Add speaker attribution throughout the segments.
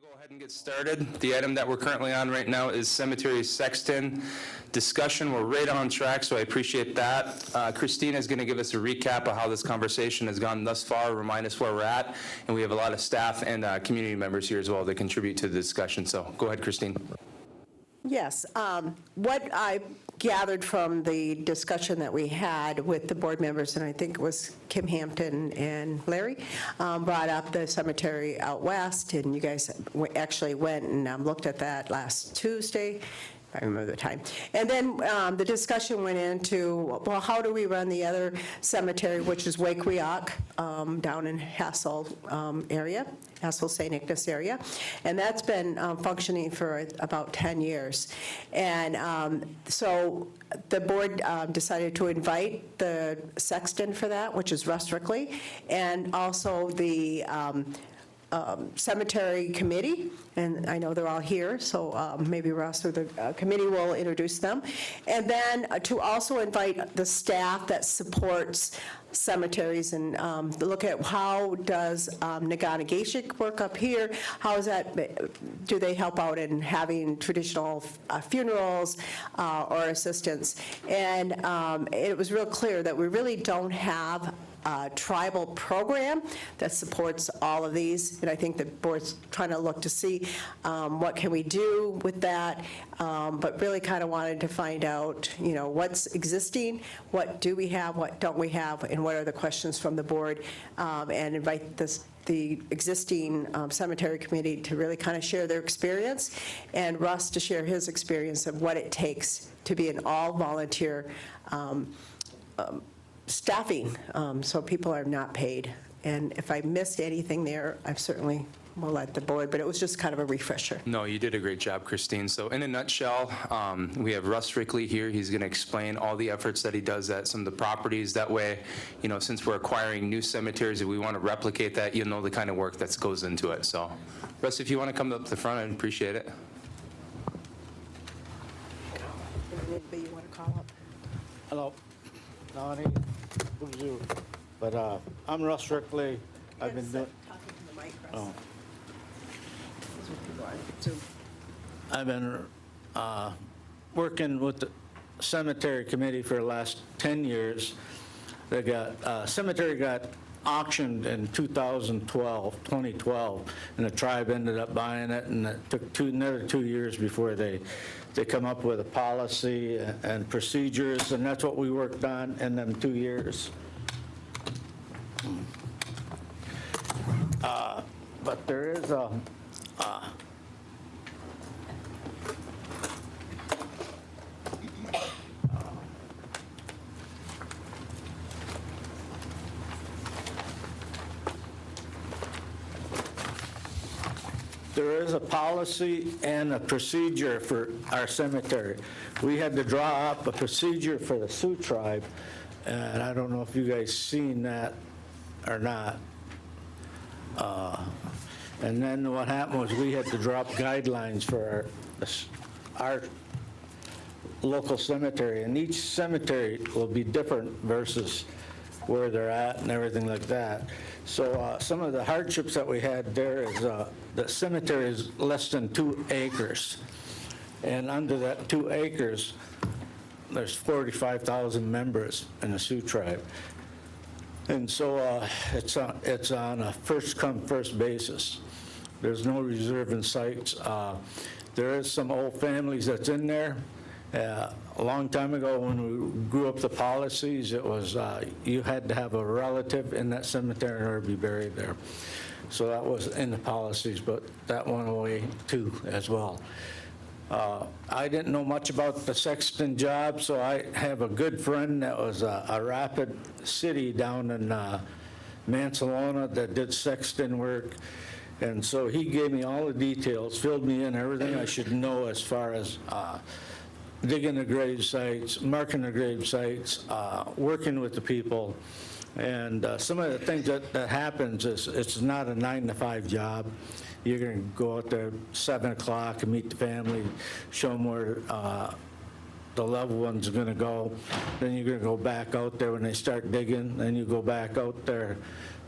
Speaker 1: go ahead and get started. The item that we're currently on right now is cemetery sexton discussion. We're right on track, so I appreciate that. Christina is going to give us a recap of how this conversation has gone thus far, remind us where we're at, and we have a lot of staff and community members here as well that contribute to the discussion. So go ahead, Christine.
Speaker 2: Yes. What I gathered from the discussion that we had with the board members, and I think it was Kim Hampton and Larry, brought up the cemetery out west, and you guys actually went and looked at that last Tuesday. I remember the time. And then the discussion went into, well, how do we run the other cemetery, which is Wakeweok, down in Hassel area, Hassel St. Ignace area. And that's been functioning for about 10 years. And so the board decided to invite the sexton for that, which is Russ Rickley, and also the cemetery committee, and I know they're all here, so maybe Russ or the committee will introduce them. And then to also invite the staff that supports cemeteries and look at how does Naganageshick work up here, how is that, do they help out in having traditional funerals or assistance. And it was real clear that we really don't have a tribal program that supports all of these, and I think the board's trying to look to see what can we do with that, but really kind of wanted to find out, you know, what's existing, what do we have, what don't we have, and what are the questions from the board, and invite the existing cemetery committee to really kind of share their experience, and Russ to share his experience of what it takes to be an all-volunteer staffing, so people are not paid. And if I missed anything there, I certainly will let the board, but it was just kind of a refresher.
Speaker 1: No, you did a great job, Christine. So in a nutshell, we have Russ Rickley here. He's going to explain all the efforts that he does at some of the properties. That way, you know, since we're acquiring new cemeteries, if we want to replicate that, you'll know the kind of work that goes into it. So, Russ, if you want to come up to the front, I'd appreciate it.
Speaker 2: Anybody you want to call up?
Speaker 3: Hello, Lonnie, bonjour. But I'm Russ Rickley. I've been doing.
Speaker 2: Talking to the mic, Russ.
Speaker 3: Oh.
Speaker 2: Those are people on Zoom.
Speaker 3: I've been working with the cemetery committee for the last 10 years. They got cemetery got auctioned in 2012, and the tribe ended up buying it, and it took another 2 years before they come up with a policy and procedures, and that's what we worked on in them 2 years. But there is a there is a policy and a procedure for our cemetery. We had to draw up a procedure for the Sioux tribe, and I don't know if you guys seen that or not. And then what happened was we had to draw up guidelines for our local cemetery, and each cemetery will be different versus where they're at and everything like that. So some of the hardships that we had there is the cemetery is less than 2 acres. And under that 2 acres, there's 45,000 members in the Sioux tribe. And so it's on a first-come, first basis. There's no reserving sites. There is some old families that's in there. A long time ago when we grew up the policies, it was you had to have a relative in that cemetery in order to be buried there. So that was in the policies, but that went away too as well. I didn't know much about the sexton job, so I have a good friend that was a Rapid City down in Mansalona that did sexton work. And so he gave me all the details, filled me in everything I should know as far as digging the grave sites, marking the grave sites, working with the people. And some of the things that happens is it's not a 9-to-5 job. You're going to go out there 7 o'clock and meet the family, show them where the loved ones are going to go. Then you're going to go back out there when they start digging. Then you go back out there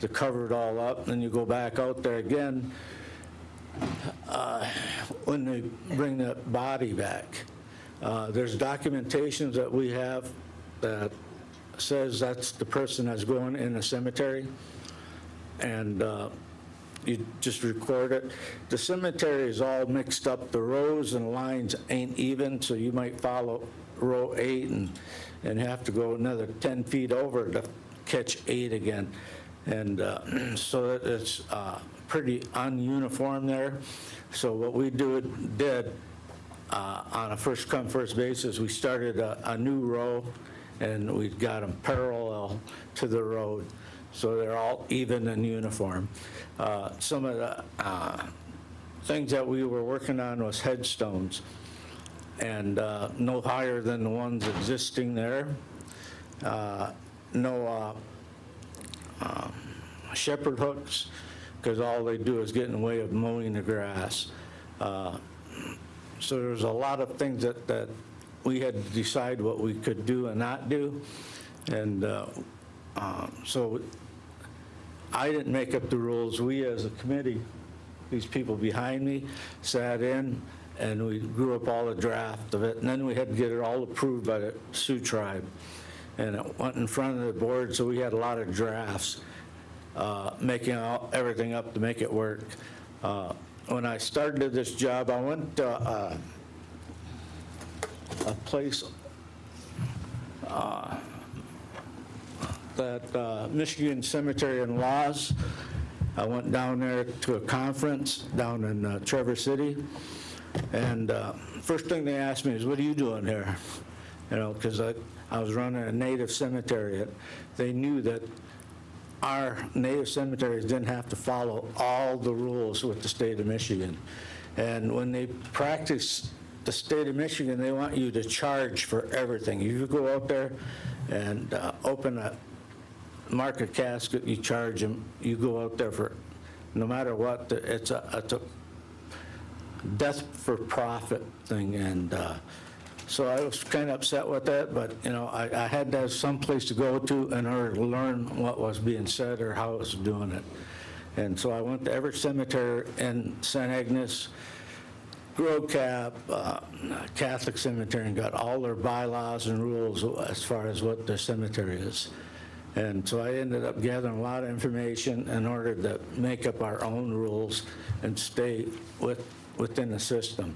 Speaker 3: to cover it all up. Then you go back out there again when they bring the body back. There's documentations that we have that says that's the person that's going in the cemetery, and you just record it. The cemetery is all mixed up. The rows and lines ain't even, so you might follow row 8 and have to go another 10 feet over to catch 8 again. And so it's pretty ununiform there. So what we did on a first-come, first basis, we started a new row, and we got them parallel to the road, so they're all even and uniform. Some of the things that we were working on was headstones, and no higher than the ones existing there. No shepherd hooks, because all they do is get in the way of mowing the grass. So there's a lot of things that we had to decide what we could do and not do. And so I didn't make up the rules. We, as a committee, these people behind me, sat in and we grew up all the draft of it. And then we had to get it all approved by the Sioux tribe. And it went in front of the board, so we had a lot of drafts, making everything up to make it work. When I started this job, I went to a place that Michigan Cemetery and Laws. I went down there to a conference down in Traverse City, and first thing they asked me is, "What are you doing here?" You know, because I was running a native cemetery. They knew that our native cemeteries didn't have to follow all the rules with the state of Michigan. And when they practice the state of Michigan, they want you to charge for everything. You go out there and open a market casket, you charge them. You go out there for, no matter what, it's a death for profit thing. And so I was kind of upset with that, but, you know, I had to have some place to go to in order to learn what was being said or how I was doing it. And so I went to every cemetery in St. Agnes, Grove Cap, Catholic cemetery, and got all their bylaws and rules as far as what their cemetery is. And so I ended up gathering a lot of information in order to make up our own rules and stay within the system.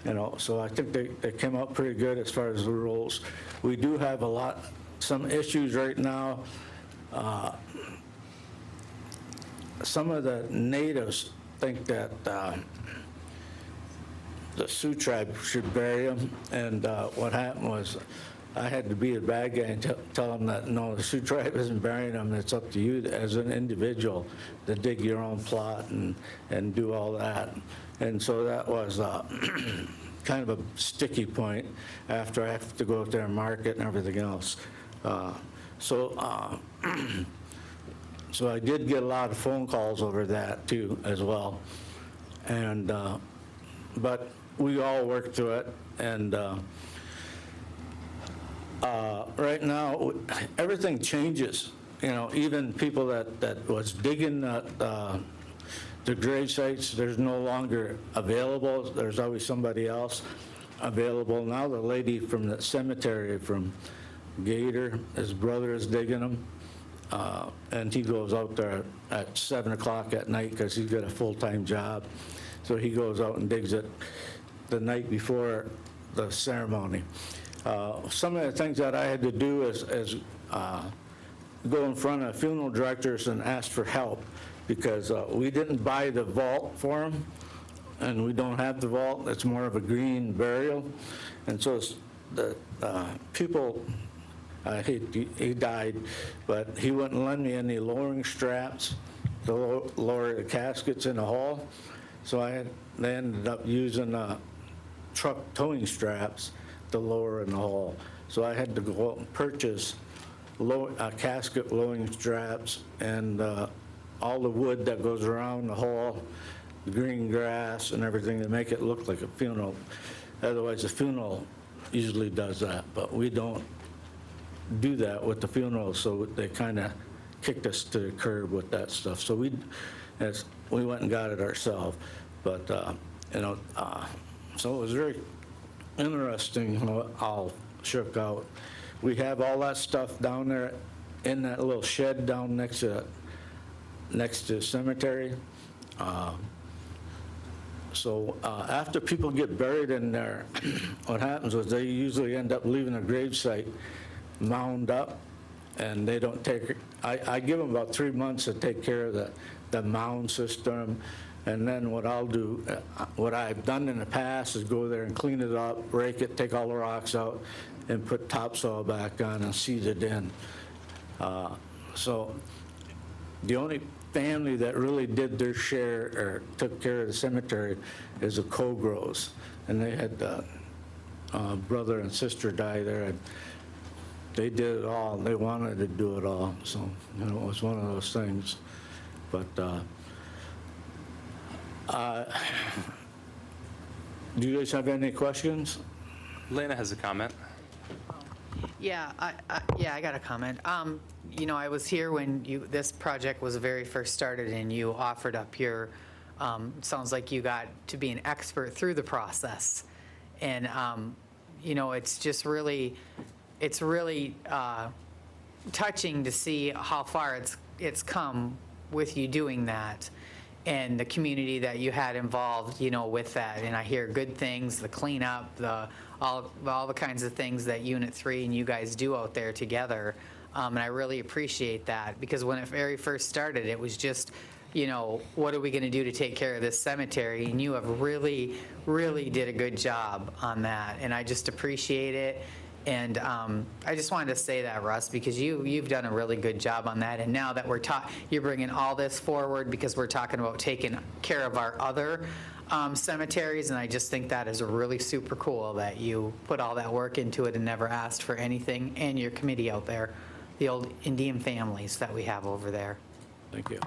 Speaker 3: You know, so I think they came out pretty good as far as the rules. We do have some issues right now. Some of the natives think that the Sioux tribe should bury them, and what happened was I had to be a bad guy and tell them that, no, the Sioux tribe isn't burying them. It's up to you as an individual to dig your own plot and do all that. And so that was kind of a sticky point after I have to go out there and market and everything else. So I did get a lot of phone calls over that too as well. And but we all worked through it. And right now, everything changes. You know, even people that was digging the grave sites, there's no longer available. There's always somebody else available. Now the lady from the cemetery from Gator, his brother is digging them, and he goes out there at 7 o'clock at night because he's got a full-time job. So he goes out and digs it the night before the ceremony. Some of the things that I had to do is go in front of funeral directors and ask for help, because we didn't buy the vault for them, and we don't have the vault. It's more of a green burial. And so the people, he died, but he wouldn't lend me any lowering straps to lower the caskets in the hall. So they ended up using truck towing straps to lower in the hall. So I had to go out and purchase casket lowering straps and all the wood that goes around the hall, the green grass and everything to make it look like a funeral. Otherwise, the funeral usually does that, but we don't do that with the funeral, so they kind of kicked us to the curb with that stuff. So we went and got it ourselves. But So it was very interesting how it all shook out. We have all that stuff down there in that little shed down next to the cemetery. So after people get buried in there, what happens is they usually end up leaving a gravesite mound up, and they don't take, I give them about 3 months to take care of the mound system, and then what I'll do, what I've done in the past is go there and clean it up, rake it, take all the rocks out, and put topsoil back on and seed it in. So the only family that really did their share or took care of the cemetery is the Cogros, and they had brother and sister die there, and they did it all. They wanted to do it all, so it was one of those things. But do you guys have any questions?
Speaker 1: Lena has a comment.
Speaker 4: Yeah, I got a comment. I was here when this project was very first started, and you offered up your, sounds like you got to be an expert through the process. And, it's really touching to see how far it's come with you doing that, and the community that you had involved, with that. And I hear good things, the cleanup, all the kinds of things that Unit 3 and you guys do out there together. And I really appreciate that, because when it very first started, it was just, what are we going to do to take care of this cemetery? And you have really, really did a good job on that, and I just appreciate it. And I just wanted to say that, Russ, because you've done a really good job on that. And now that you're bringing all this forward, because we're talking about taking care of our other cemeteries, and I just think that is really super cool that you put all that work into it and never asked for anything, and your committee out there, the old Indian families that we have over there.
Speaker 3: Thank you.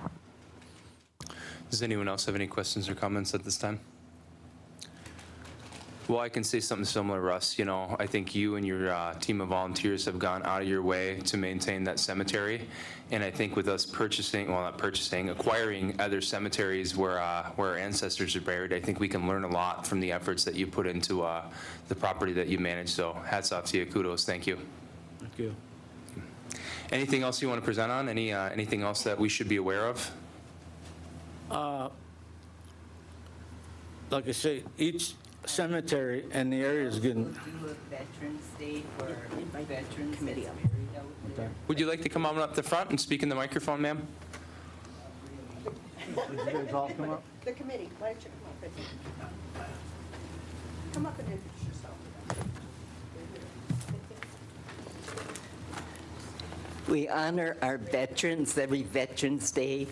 Speaker 1: Does anyone else have any questions or comments at this time? Well, I can say something similar, Russ. I think you and your team of volunteers have gone out of your way to maintain that cemetery. And I think with us acquiring other cemeteries where our ancestors are buried, I think we can learn a lot from the efforts that you put into the property that you manage. So hats off to you. Kudos. Thank you.
Speaker 3: Thank you.
Speaker 1: Anything else you want to present on? Anything else that we should be aware of?
Speaker 3: Like I say, each cemetery and the area is getting.
Speaker 5: Do a Veterans Day for veterans
Speaker 2: committee up.
Speaker 1: Would you like to come on up the front and speak in the microphone, ma'am?
Speaker 3: Did you guys all come up?
Speaker 2: The committee, why don't you come up? Come up and introduce yourself.
Speaker 5: We honor our veterans every Veterans Day,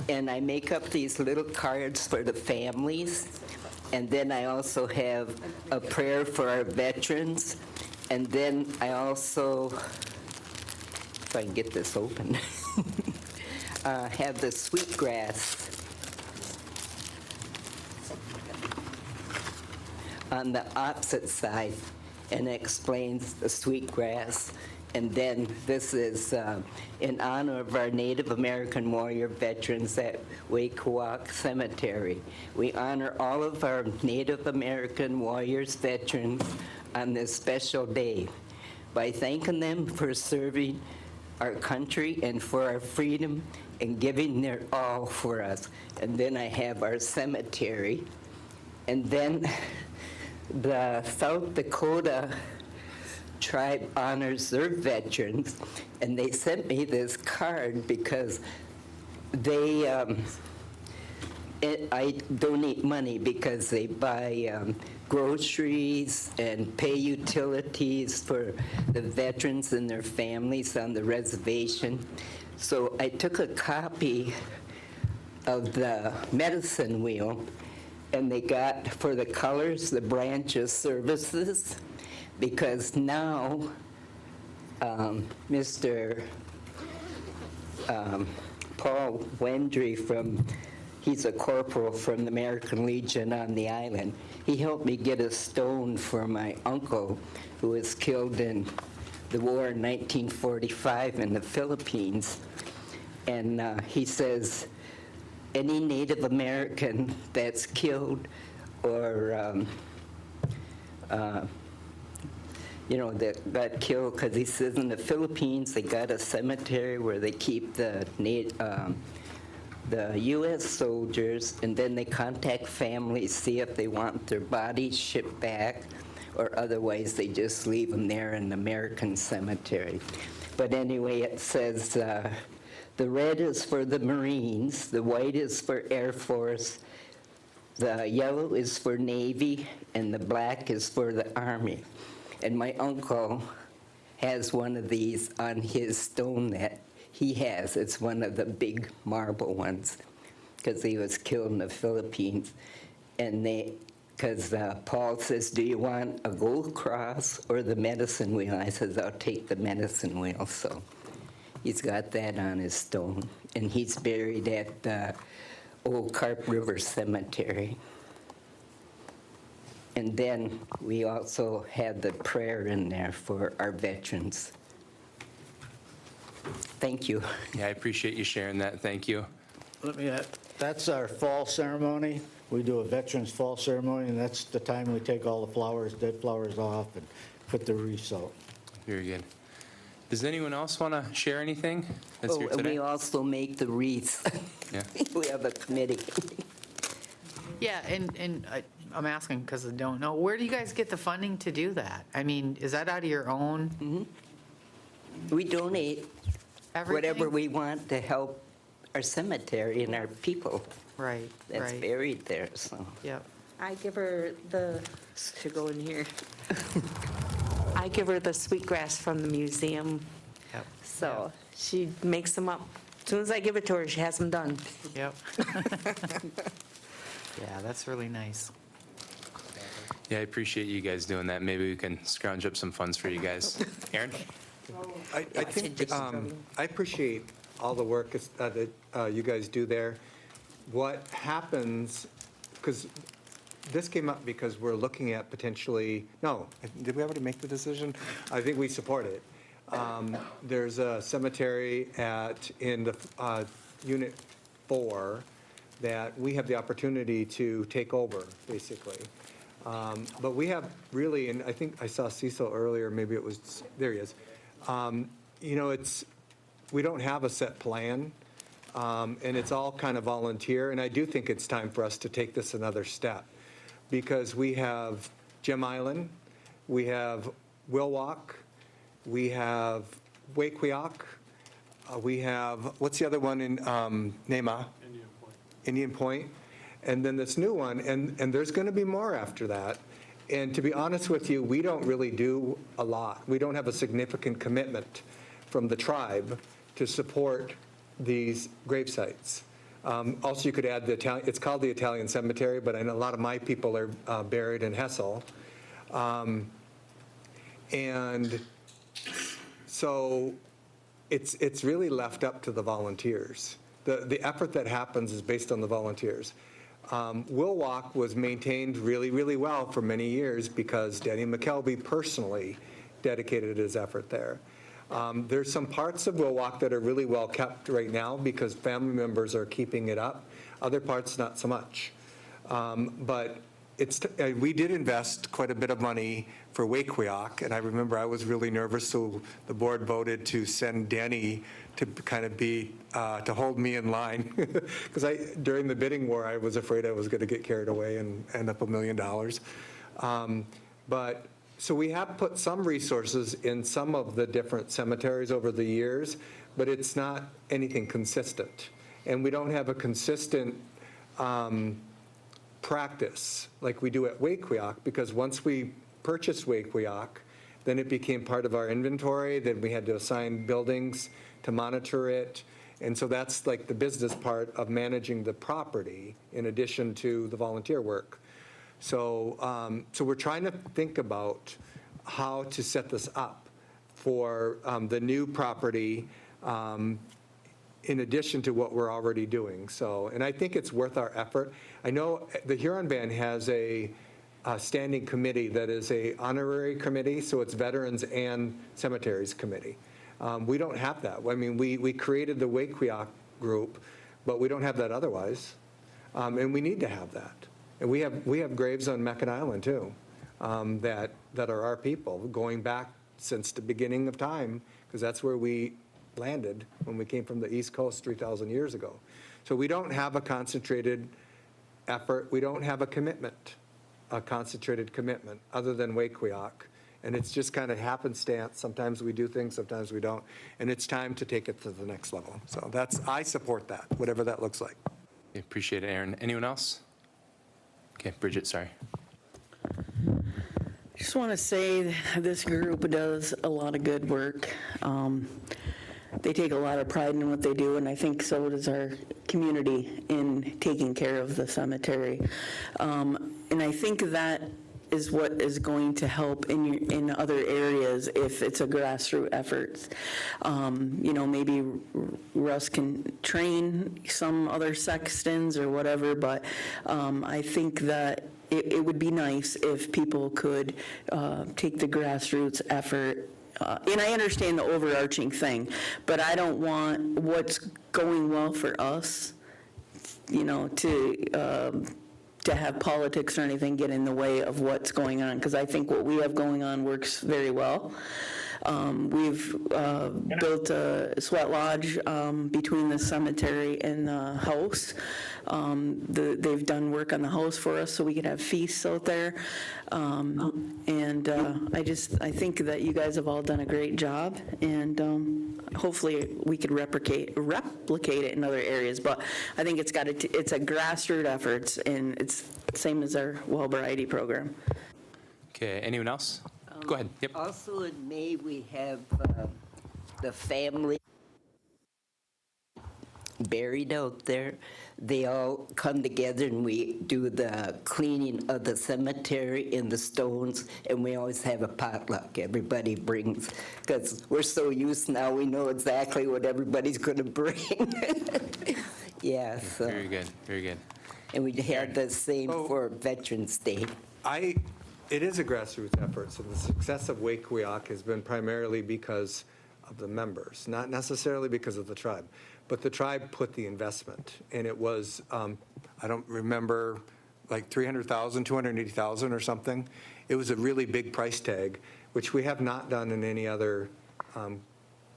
Speaker 5: and I make up these little cards for the families. And then I also have a prayer for our veterans. And then I also, if I can get this open, have the sweetgrass on the opposite side, and explains the sweetgrass. And then this is in honor of our Native American warrior veterans at Wakewalk Cemetery. We honor all of our Native American warriors veterans on this special day by thanking them for serving our country and for our freedom and giving their all for us. And then I have our cemetery. And then the South Dakota tribe honors their veterans, and they sent me this card because they, I donate money because they buy groceries and pay utilities for the veterans and their families on the reservation. So I took a copy of the medicine wheel, and they got, for the colors, the branch of services, because now Mr. Paul Wendry he's a corporal from the American Legion on the island. He helped me get a stone for my uncle who was killed in the war in 1945 in the Philippines. And he says, any Native American that's killed or that got killed because he says in the Philippines they got a cemetery where they keep the U.S. soldiers, and then they contact families, see if they want their bodies shipped back, or otherwise they just leave them there in the American cemetery. But anyway, it says the red is for the Marines, the white is for Air Force, the yellow is for Navy, and the black is for the Army. And my uncle has one of these on his stone that he has. It's one of the big marble ones because he was killed in the Philippines. And because Paul says, do you want a gold cross or the medicine wheel? I says, I'll take the medicine wheel. So he's got that on his stone. And he's buried at the Old Carp River Cemetery. And then we also had the prayer in there for our veterans. Thank you.
Speaker 1: Yeah, I appreciate you sharing that. Thank you.
Speaker 3: Let me add, that's our fall ceremony. We do a Veterans Fall Ceremony, and that's the time we take all the flowers, dead flowers off, and put the wreaths out.
Speaker 1: Very good. Does anyone else want to share anything that's here
Speaker 5: And
Speaker 1: today?
Speaker 5: we also make the wreaths.
Speaker 1: Yeah.
Speaker 5: We have a committee.
Speaker 4: Yeah, and I'm asking because I don't know, where do you guys get the funding to do that? I mean, is that out of your own
Speaker 5: We donate
Speaker 4: everything?
Speaker 5: whatever we want to help our cemetery and our people
Speaker 4: Right,
Speaker 5: that's
Speaker 4: right,
Speaker 5: buried there, so.
Speaker 4: yep.
Speaker 6: I give her to go in here. I give her the sweetgrass from the museum,
Speaker 4: Yep.
Speaker 6: so she makes them up. As soon as I give it to her, she has them done.
Speaker 4: Yep. Yeah, that's really nice.
Speaker 1: Yeah, I appreciate you guys doing that. Maybe we can scrounge up some funds for you guys. Aaron?
Speaker 7: I think, I appreciate all the work that you guys do there. What happens, because this came up because we're looking at potentially, no, did we already make the decision? I think we support it. There's a cemetery in the Unit 4 that we have the opportunity to take over, basically. But we have really, and I think I saw Cecil earlier, maybe it was, there he is. We don't have a set plan, and it's all kind of volunteer, and I do think it's time for us to take this another step, because we have Gem Island, we have Wilwalk, we have Wakewiak, we have, what's the other one in Nema? Indian Point, and then this new one, and there's going to be more after that. And to be honest with you, we don't really do a lot. We don't have a significant commitment from the tribe to support these grave sites. Also, you could add the Italian, it's called the Italian Cemetery, but I know a lot of my people are buried in Hessel. And so it's really left up to the volunteers. The effort that happens is based on the volunteers. Wilwalk was maintained really, really well for many years because Danny McKelvey personally dedicated his effort there. There's some parts of Wilwalk that are really well kept right now because family members are keeping it up. Other parts, not so much. But we did invest quite a bit of money for Wakewiak, and I remember I was really nervous, so the board voted to send Danny to kind of to hold me in line. Because during the bidding war, I was afraid I was going to get carried away and end up $1 million. So we have put some resources in some of the different cemeteries over the years, but it's not anything consistent. And we don't have a consistent practice like we do at Wakewiak, because once we purchased Wakewiak, then it became part of our inventory, then we had to assign buildings to monitor it, and so that's like the business part of managing the property in addition to the volunteer work. So we're trying to think about how to set this up for the new property in addition to what we're already doing. So, and I think it's worth our effort. I know the Huron Band has a standing committee that is a honorary committee, so it's Veterans and Cemeteries Committee. We don't have that. I mean, we created the Wakewiak group, but we don't have that otherwise. And we need to have that. And we have graves on Meccan Island, too, that are our people, going back since the beginning of time, because that's where we landed when we came from the East Coast 3,000 years ago. So we don't have a concentrated effort, we don't have a commitment, a concentrated commitment, other than Wakewiak. And it's just kind of happenstance. Sometimes we do things, sometimes we don't. And it's time to take it to the next level. So I support that, whatever that looks like.
Speaker 1: Appreciate it, Aaron. Anyone else? Okay, Bridget, sorry.
Speaker 8: Just want to say this group does a lot of good work. They take a lot of pride in what they do, and I think so does our community in taking care of the cemetery. And I think that is what is going to help in other areas if it's a grassroots effort. Maybe Russ can train some other sextons or whatever, but I think that it would be nice if people could take the grassroots effort. And I understand the overarching thing, but I don't want what's going well for us, to have politics or anything get in the way of what's going on, because I think what we have going on works very well. We've built a sweat lodge between the cemetery and the house. They've done work on the house for us so we could have feasts out there. I think that you guys have all done a great job, and hopefully we could replicate it in other areas. But I think it's a grassroots effort, and it's the same as our Well Variety program.
Speaker 1: Okay, anyone else? Go ahead. Yep.
Speaker 5: Also in May, we have the family buried out there. They all come together and we do the cleaning of the cemetery and the stones, and we always have a potluck. Everybody brings, because we're so used now, we know exactly what everybody's going to bring. Yeah, so.
Speaker 1: Very good, very good.
Speaker 5: And we had the same for Veterans Day.
Speaker 7: It is a grassroots effort, so the success of Wakewiak has been primarily because of the members, not necessarily because of the tribe. But the tribe put the investment, and it was, I don't remember, like 300,000, 280,000 or something. It was a really big price tag, which we have not done in any other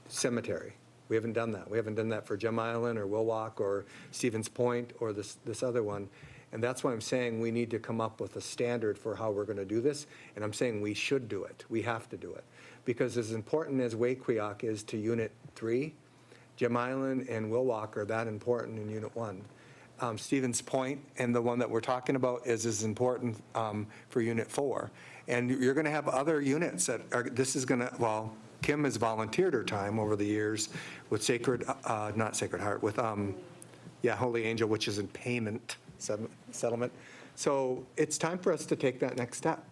Speaker 7: cemetery. We haven't done that. We haven't done that for Gem Island or Willock or Stevens Point or this other one. And that's why I'm saying we need to come up with a standard for how we're going to do this. And I'm saying we should do it. We have to do it. Because as important as Wakewiak is to Unit 3, Gem Island and Willock are that important in Unit 1. Stevens Point and the one that we're talking about is as important for Unit 4. And you're going to have other units that are, this is going to, well, Kim has volunteered her time over the years with not Sacred Heart, with, Holy Angel, which is in payment settlement. So it's time for us to take that next step.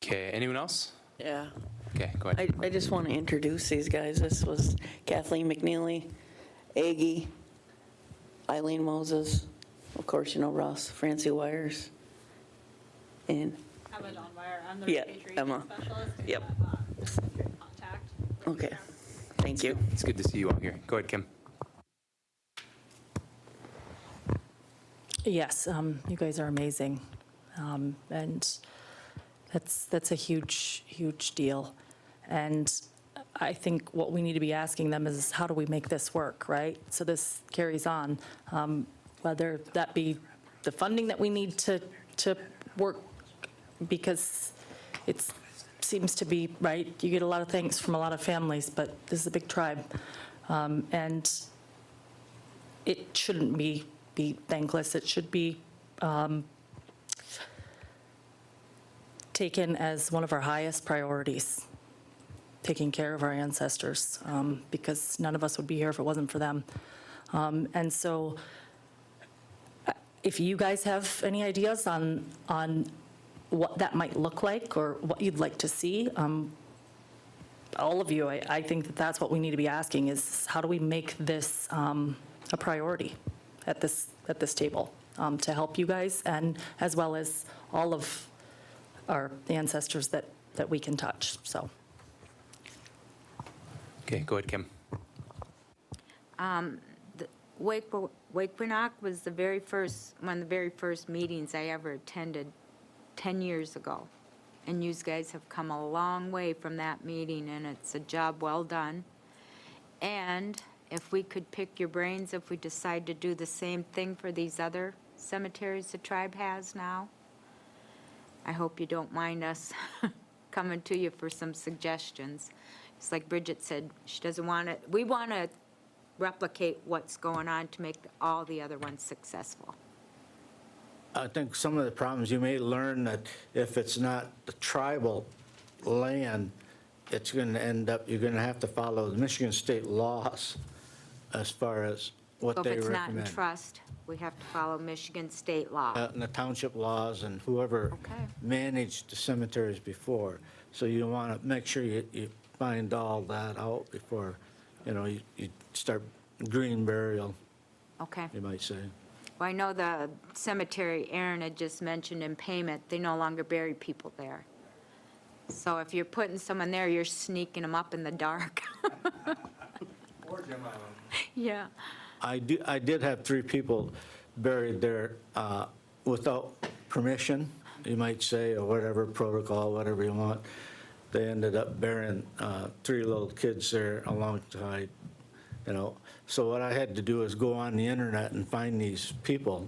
Speaker 1: Okay, anyone else?
Speaker 8: Yeah.
Speaker 1: Okay, go ahead.
Speaker 8: I just want to introduce these guys. This was Kathleen McNeely, Aggie, Eileen Moses, of course, Russ, Francie Wires, and
Speaker 9: Emma Donwire. I'm the
Speaker 8: Yeah,
Speaker 9: repatriation
Speaker 8: Emma.
Speaker 9: specialist.
Speaker 8: Yep.
Speaker 9: Contact.
Speaker 8: Okay, thank you.
Speaker 1: It's good to see you all here. Go ahead, Kim.
Speaker 10: Yes, you guys are amazing, and that's a huge, huge deal. And I think what we need to be asking them is, how do we make this work, right? So this carries on, whether that be the funding that we need to work, because it seems to be, right, you get a lot of thanks from a lot of families, but this is a big tribe, and it shouldn't be thankless. It should be taken as one of our highest priorities, taking care of our ancestors, because none of us would be here if it wasn't for them. And so if you guys have any ideas on what that might look like or what you'd like to see, all of you, I think that's what we need to be asking is, how do we make this a priority at this table to help you guys, and as well as all of the ancestors that we can touch, so.
Speaker 1: Okay, go ahead, Kim.
Speaker 6: Wakefield was the very first, one of the very first meetings I ever attended 10 years ago. And you guys have come a long way from that meeting, and it's a job well done. And if we could pick your brains, if we decide to do the same thing for these other cemeteries the tribe has now, I hope you don't mind us coming to you for some suggestions. It's like Bridget said, she doesn't want to, we want to replicate what's going on to make all the other ones successful.
Speaker 3: I think some of the problems, you may learn that if it's not the tribal land, it's going to end up, you're going to have to follow the Michigan state laws as far as what
Speaker 6: So
Speaker 3: they
Speaker 6: if it's not in
Speaker 3: recommend.
Speaker 6: trust, we have to follow Michigan state law.
Speaker 3: And the township laws and whoever
Speaker 6: Okay.
Speaker 3: managed the cemeteries before. So you want to make sure you find all that out before, you start green burial,
Speaker 6: Okay.
Speaker 3: you might say.
Speaker 6: Well, I know the cemetery Aaron had just mentioned in Payment, they no longer bury people there. So if you're putting someone there, you're sneaking them up in the dark.
Speaker 7: Or Jim Island.
Speaker 6: Yeah.
Speaker 3: I did have 3 people buried there without permission, you might say, or whatever protocol, whatever you want. They ended up burying 3 little kids there alongside, So what I had to do is go on the internet and find these people,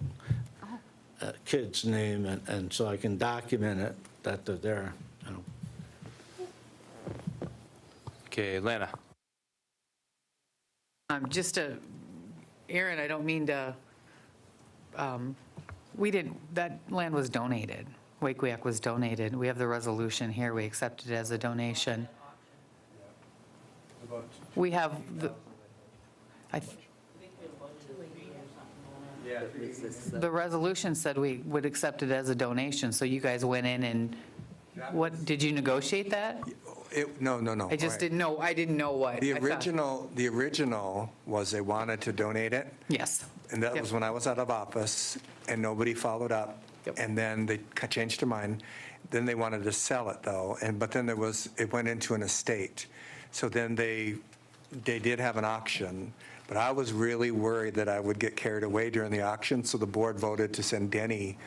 Speaker 3: kids' name, and so I can document it, that they're there.
Speaker 1: Okay, Lana.
Speaker 4: Aaron, I don't mean to, that land was donated. Wakewiak was donated. We have the resolution here. We accept it as a donation. We have the resolution said we would accept it as a donation, so you guys went in and, did you negotiate that?
Speaker 7: No.
Speaker 4: I just didn't know, I didn't know what.
Speaker 7: The
Speaker 4: I thought-
Speaker 7: original was they wanted to donate it,
Speaker 4: Yes.
Speaker 7: and that
Speaker 4: Yep.
Speaker 7: was when I was out of office, and nobody followed up.
Speaker 4: Yep.
Speaker 7: And then they changed their mind. Then they wanted to sell it, though, but then it went into an estate. So then they did have an auction, but I was really worried that I would get carried away during the auction, so the board voted to send Denny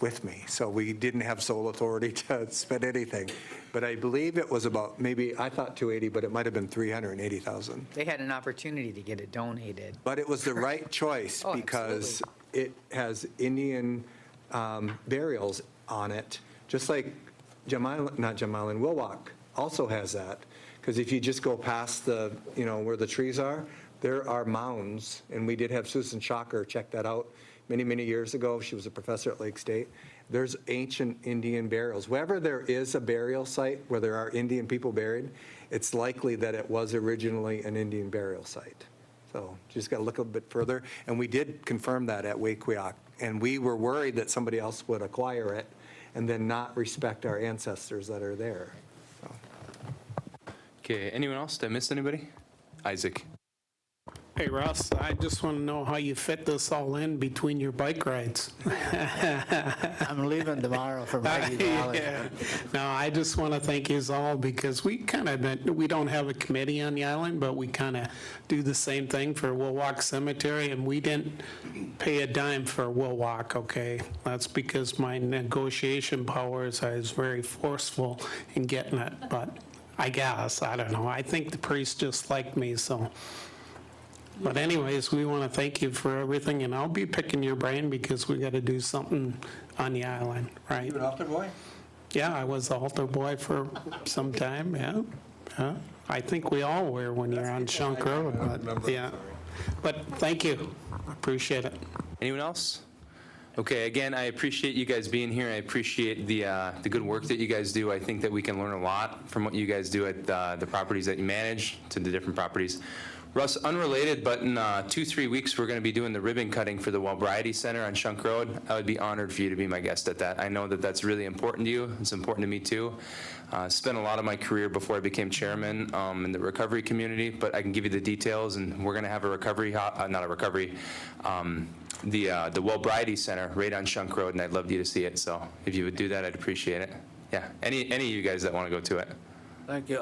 Speaker 7: with me. So we didn't have sole authority to spend anything. But I believe it was about, maybe, I thought 280, but it might have been 380,000.
Speaker 4: They had an opportunity to get it donated.
Speaker 7: But it was the right choice
Speaker 4: Oh,
Speaker 7: because it has Indian burials on it, just like Wilwack also has that. Because if you just go past where the trees are, there are mounds, and we did have Susan Shocker check that out many, many years ago. She was a professor at Lake State. There's ancient Indian burials. Wherever there is a burial site where there are Indian people buried, it's likely that it was originally an Indian burial site. So you just got to look a bit further. And we did confirm that at Wakewiak. And we were worried that somebody else would acquire it and then not respect our ancestors that are there. So.
Speaker 1: Okay, anyone else? Did I miss anybody? Isaac.
Speaker 11: Hey, Russ, I just want to know how you fit this all in between your bike rides.
Speaker 3: I'm leaving tomorrow for Maggie Valley.
Speaker 11: Yeah. No, I just want to thank you all because we don't have a committee on the island, but we kind of do the same thing for Wilwack Cemetery, and we didn't pay a dime for Wilwack, okay? That's because my negotiation powers, I was very forceful in getting it, but I guess, I don't know. I think the priest just liked me, so. But anyways, we want to thank you for everything, and I'll be picking your brain because we got to do something on the island, right?
Speaker 7: You an altar boy?
Speaker 11: Yeah, I was the altar boy for some time, yeah. I think we all were when you're on Shunk Road, but yeah. But thank you, appreciate it.
Speaker 1: Anyone else? Okay, again, I appreciate you guys being here. I appreciate the good work that you guys do. I think that we can learn a lot from what you guys do at the properties that you manage to the different properties. Russ, unrelated, but in 2-3 weeks, we're going to be doing the ribbon cutting for the Wellbriety Center on Shunk Road. I would be honored for you to be my guest at that. I know that that's really important to you. It's important to me, too. Spent a lot of my career before I became chairman in the recovery community, but I can give you the details, and we're going to have a recovery, not a recovery, the Wellbriety Center right on Shunk Road, and I'd love you to see it. So if you would do that, I'd appreciate it. Yeah, any of you guys that want to go to it.
Speaker 3: Thank you.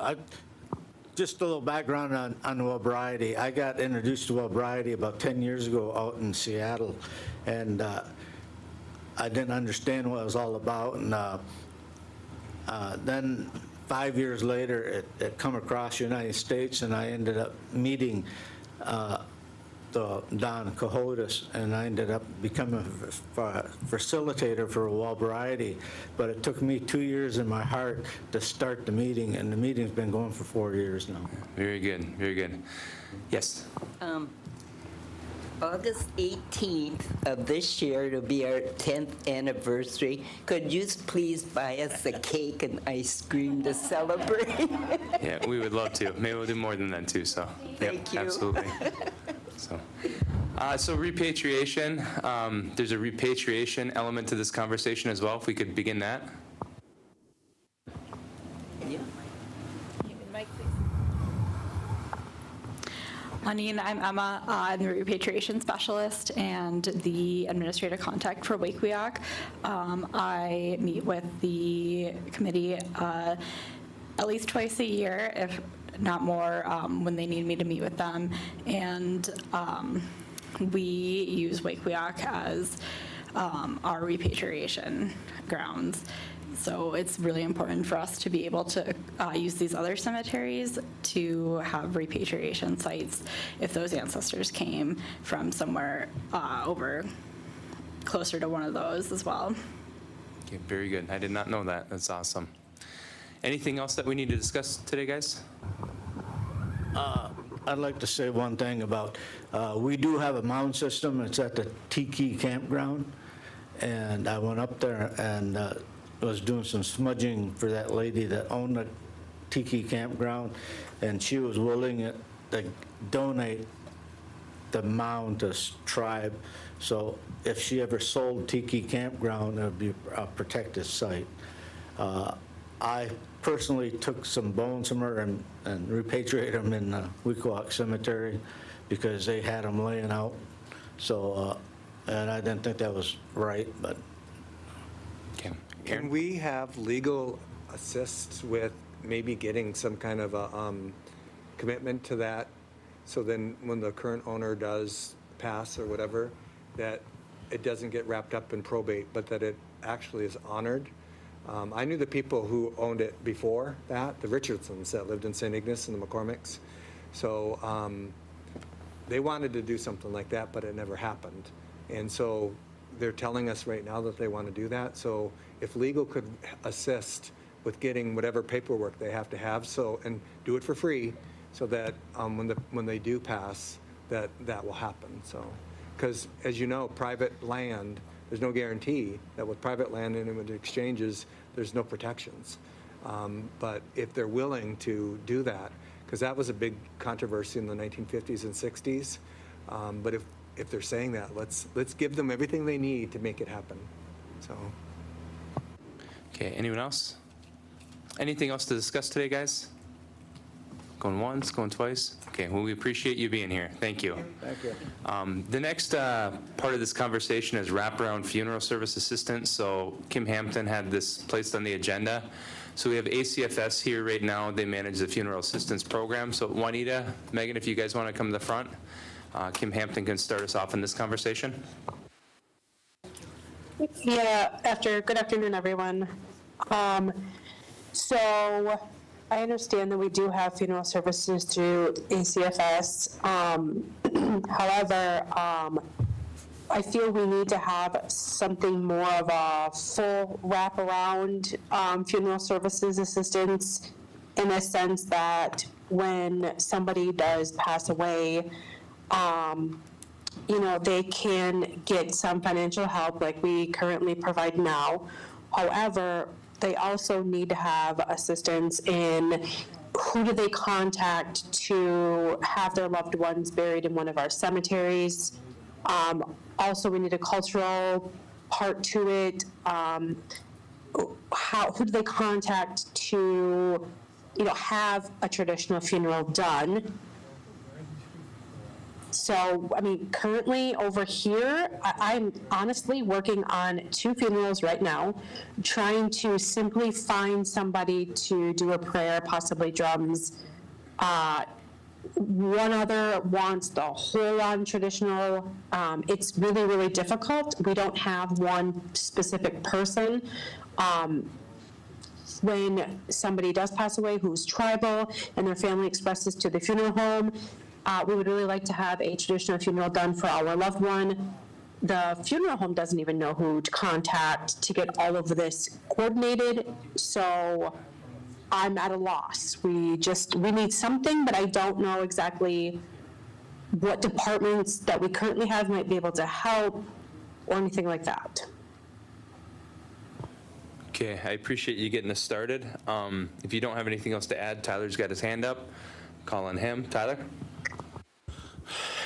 Speaker 3: Just a little background on Wellbriety. I got introduced to Wellbriety about 10 years ago out in Seattle, and I didn't understand what it was all about. And then 5 years later, it come across the United States, and I ended up meeting Don Cahotis, and I ended up becoming a facilitator for Wellbriety. But it took me 2 years in my heart to start the meeting, and the meeting's been going for 4 years now.
Speaker 1: Very good, very good. Yes?
Speaker 5: August 18th of this year, it'll be our 10th anniversary. Could you please buy us a cake and ice cream to celebrate?
Speaker 1: Yeah, we would love to. Maybe we'll do more than that too, so. Yep,
Speaker 5: Thank you.
Speaker 1: absolutely. So repatriation, there's a repatriation element to this conversation as well, if we could begin that.
Speaker 5: Yeah.
Speaker 9: Anine, I'm Emma. I'm the repatriation specialist and the administrative contact for Wakeweok. I meet with the committee at least twice a year, if not more, when they need me to meet with them. And we use Wakeweok as our repatriation grounds. So it's really important for us to be able to use these other cemeteries to have repatriation sites if those ancestors came from somewhere over closer to one of those as well.
Speaker 1: Okay, very good. I did not know that. That's awesome. Anything else that we need to discuss today, guys?
Speaker 3: I'd like to say one thing about, we do have a mound system. It's at the Tiki Campground. And I went up there and was doing some smudging for that lady that owned the Tiki Campground. And she was willing to donate the mound to tribe. So if she ever sold Tiki Campground, it would be a protected site. I personally took some bones from her and repatriated them in Weequahic Cemetery because they had them laying out. So, and I didn't think that was right, but.
Speaker 1: Okay.
Speaker 7: Can we have legal assist with maybe getting some kind of a commitment to that? So then when the current owner does pass or whatever, that it doesn't get wrapped up in probate, but that it actually is honored? I knew the people who owned it before that, the Richardsons that lived in St. Ignace and the McCormicks. So they wanted to do something like that, but it never happened. And so they're telling us right now that they want to do that. So if legal could assist with getting whatever paperwork they have to have, so, and do it for free, so that when they do pass, that will happen. So, because as you know, private land, there's no guarantee that with private land and with exchanges, there's no protections. But if they're willing to do that, because that was a big controversy in the 1950s and 60s. But if they're saying that, let's give them everything they need to make it happen. So.
Speaker 1: Okay, anyone else? Anything else to discuss today, guys? Going once, going twice? Okay, well, we appreciate you being here. Thank you.
Speaker 3: Thank you.
Speaker 1: The next part of this conversation is wraparound funeral service assistance. So Kim Hampton had this placed on the agenda. So we have ACFS here right now. They manage the funeral assistance program. So Juanita, Megan, if you guys want to come to the front, Kim Hampton can start us off in this conversation.
Speaker 12: Yeah, good afternoon, everyone. So I understand that we do have funeral services through ACFS. However, I feel we need to have something more of a full wraparound funeral services assistance, in a sense that when somebody does pass away, they can get some financial help like we currently provide now. However, they also need to have assistance in who do they contact to have their loved ones buried in one of our cemeteries. Also, we need a cultural part to it. Who do they contact to, have a traditional funeral done? So, currently over here, I'm honestly working on 2 funerals right now, trying to simply find somebody to do a prayer, possibly drums, One other wants the whole on traditional. It's really, really difficult. We don't have one specific person. When somebody does pass away who's tribal and their family expresses to the funeral home, we would really like to have a traditional funeral done for our loved one. The funeral home doesn't even know who to contact to get all of this coordinated, so I'm at a loss. We need something, but I don't know exactly what departments that we currently have might be able to help or anything like that.
Speaker 1: Okay, I appreciate you getting us started. If you don't have anything else to add, Tyler's got his hand up. Call on him. Tyler?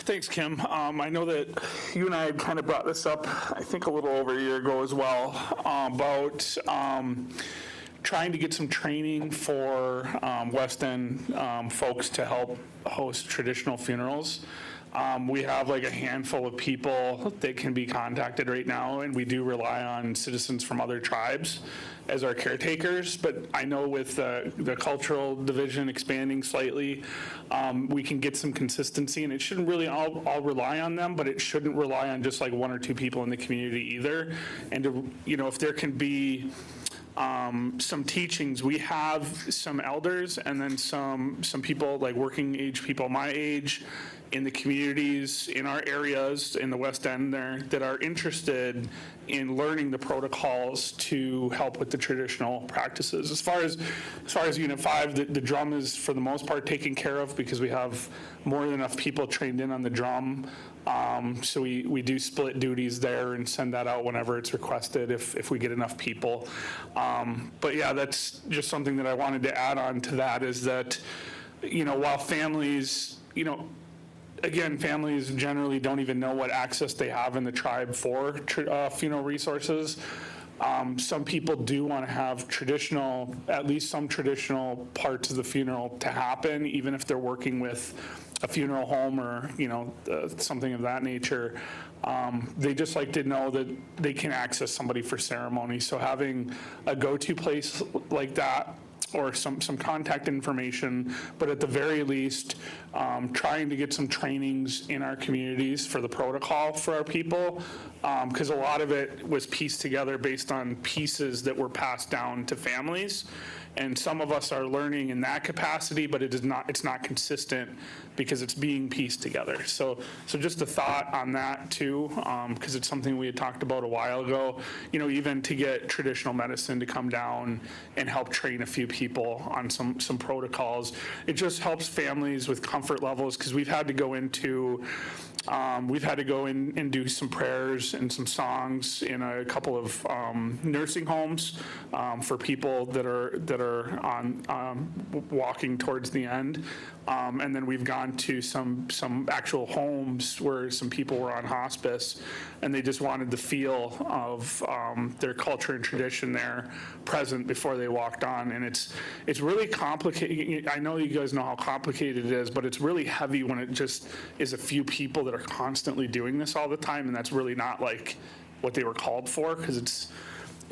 Speaker 13: Thanks, Kim. I know that you and I had kind of brought this up, I think, a little over a year ago as well, about trying to get some training for West End folks to help host traditional funerals. We have like a handful of people that can be contacted right now, and we do rely on citizens from other tribes as our caretakers. But I know with the cultural division expanding slightly, we can get some consistency, and it shouldn't really all rely on them, but it shouldn't rely on just like one or two people in the community either. And to, if there can be some teachings. We have some elders and then some people like working age people my age in the communities in our areas in the West End there that are interested in learning the protocols to help with the traditional practices. As far as Unit 5, the drum is for the most part taken care of because we have more than enough people trained in on the drum. So we do split duties there and send that out whenever it's requested if we get enough people. But yeah, that's just something that I wanted to add on to that is that, while families, again, families generally don't even know what access they have in the tribe for funeral resources. Some people do want to have at least some traditional parts of the funeral to happen, even if they're working with a funeral home or, something of that nature. They just like to know that they can access somebody for ceremony. So having a go-to place like that, or some contact information, but at the very least, trying to get some trainings in our communities for the protocol for our people, because a lot of it was pieced together based on pieces that were passed down to families. And some of us are learning in that capacity, but it's not consistent because it's being pieced together. So just a thought on that too, because it's something we had talked about a while ago, even to get traditional medicine to come down and help train a few people on some protocols. It just helps families with comfort levels because we've had to go in and do some prayers and some songs in a couple of nursing homes for people that are on walking towards the end, and then we've gone to some actual homes where some people were on hospice, and they just wanted the feel of their culture and tradition there present before they walked on, and it's really complicated. I know you guys know how complicated it is, but it's really heavy when it just is a few people that are constantly doing this all the time, and that's really not like what they were called for, because it's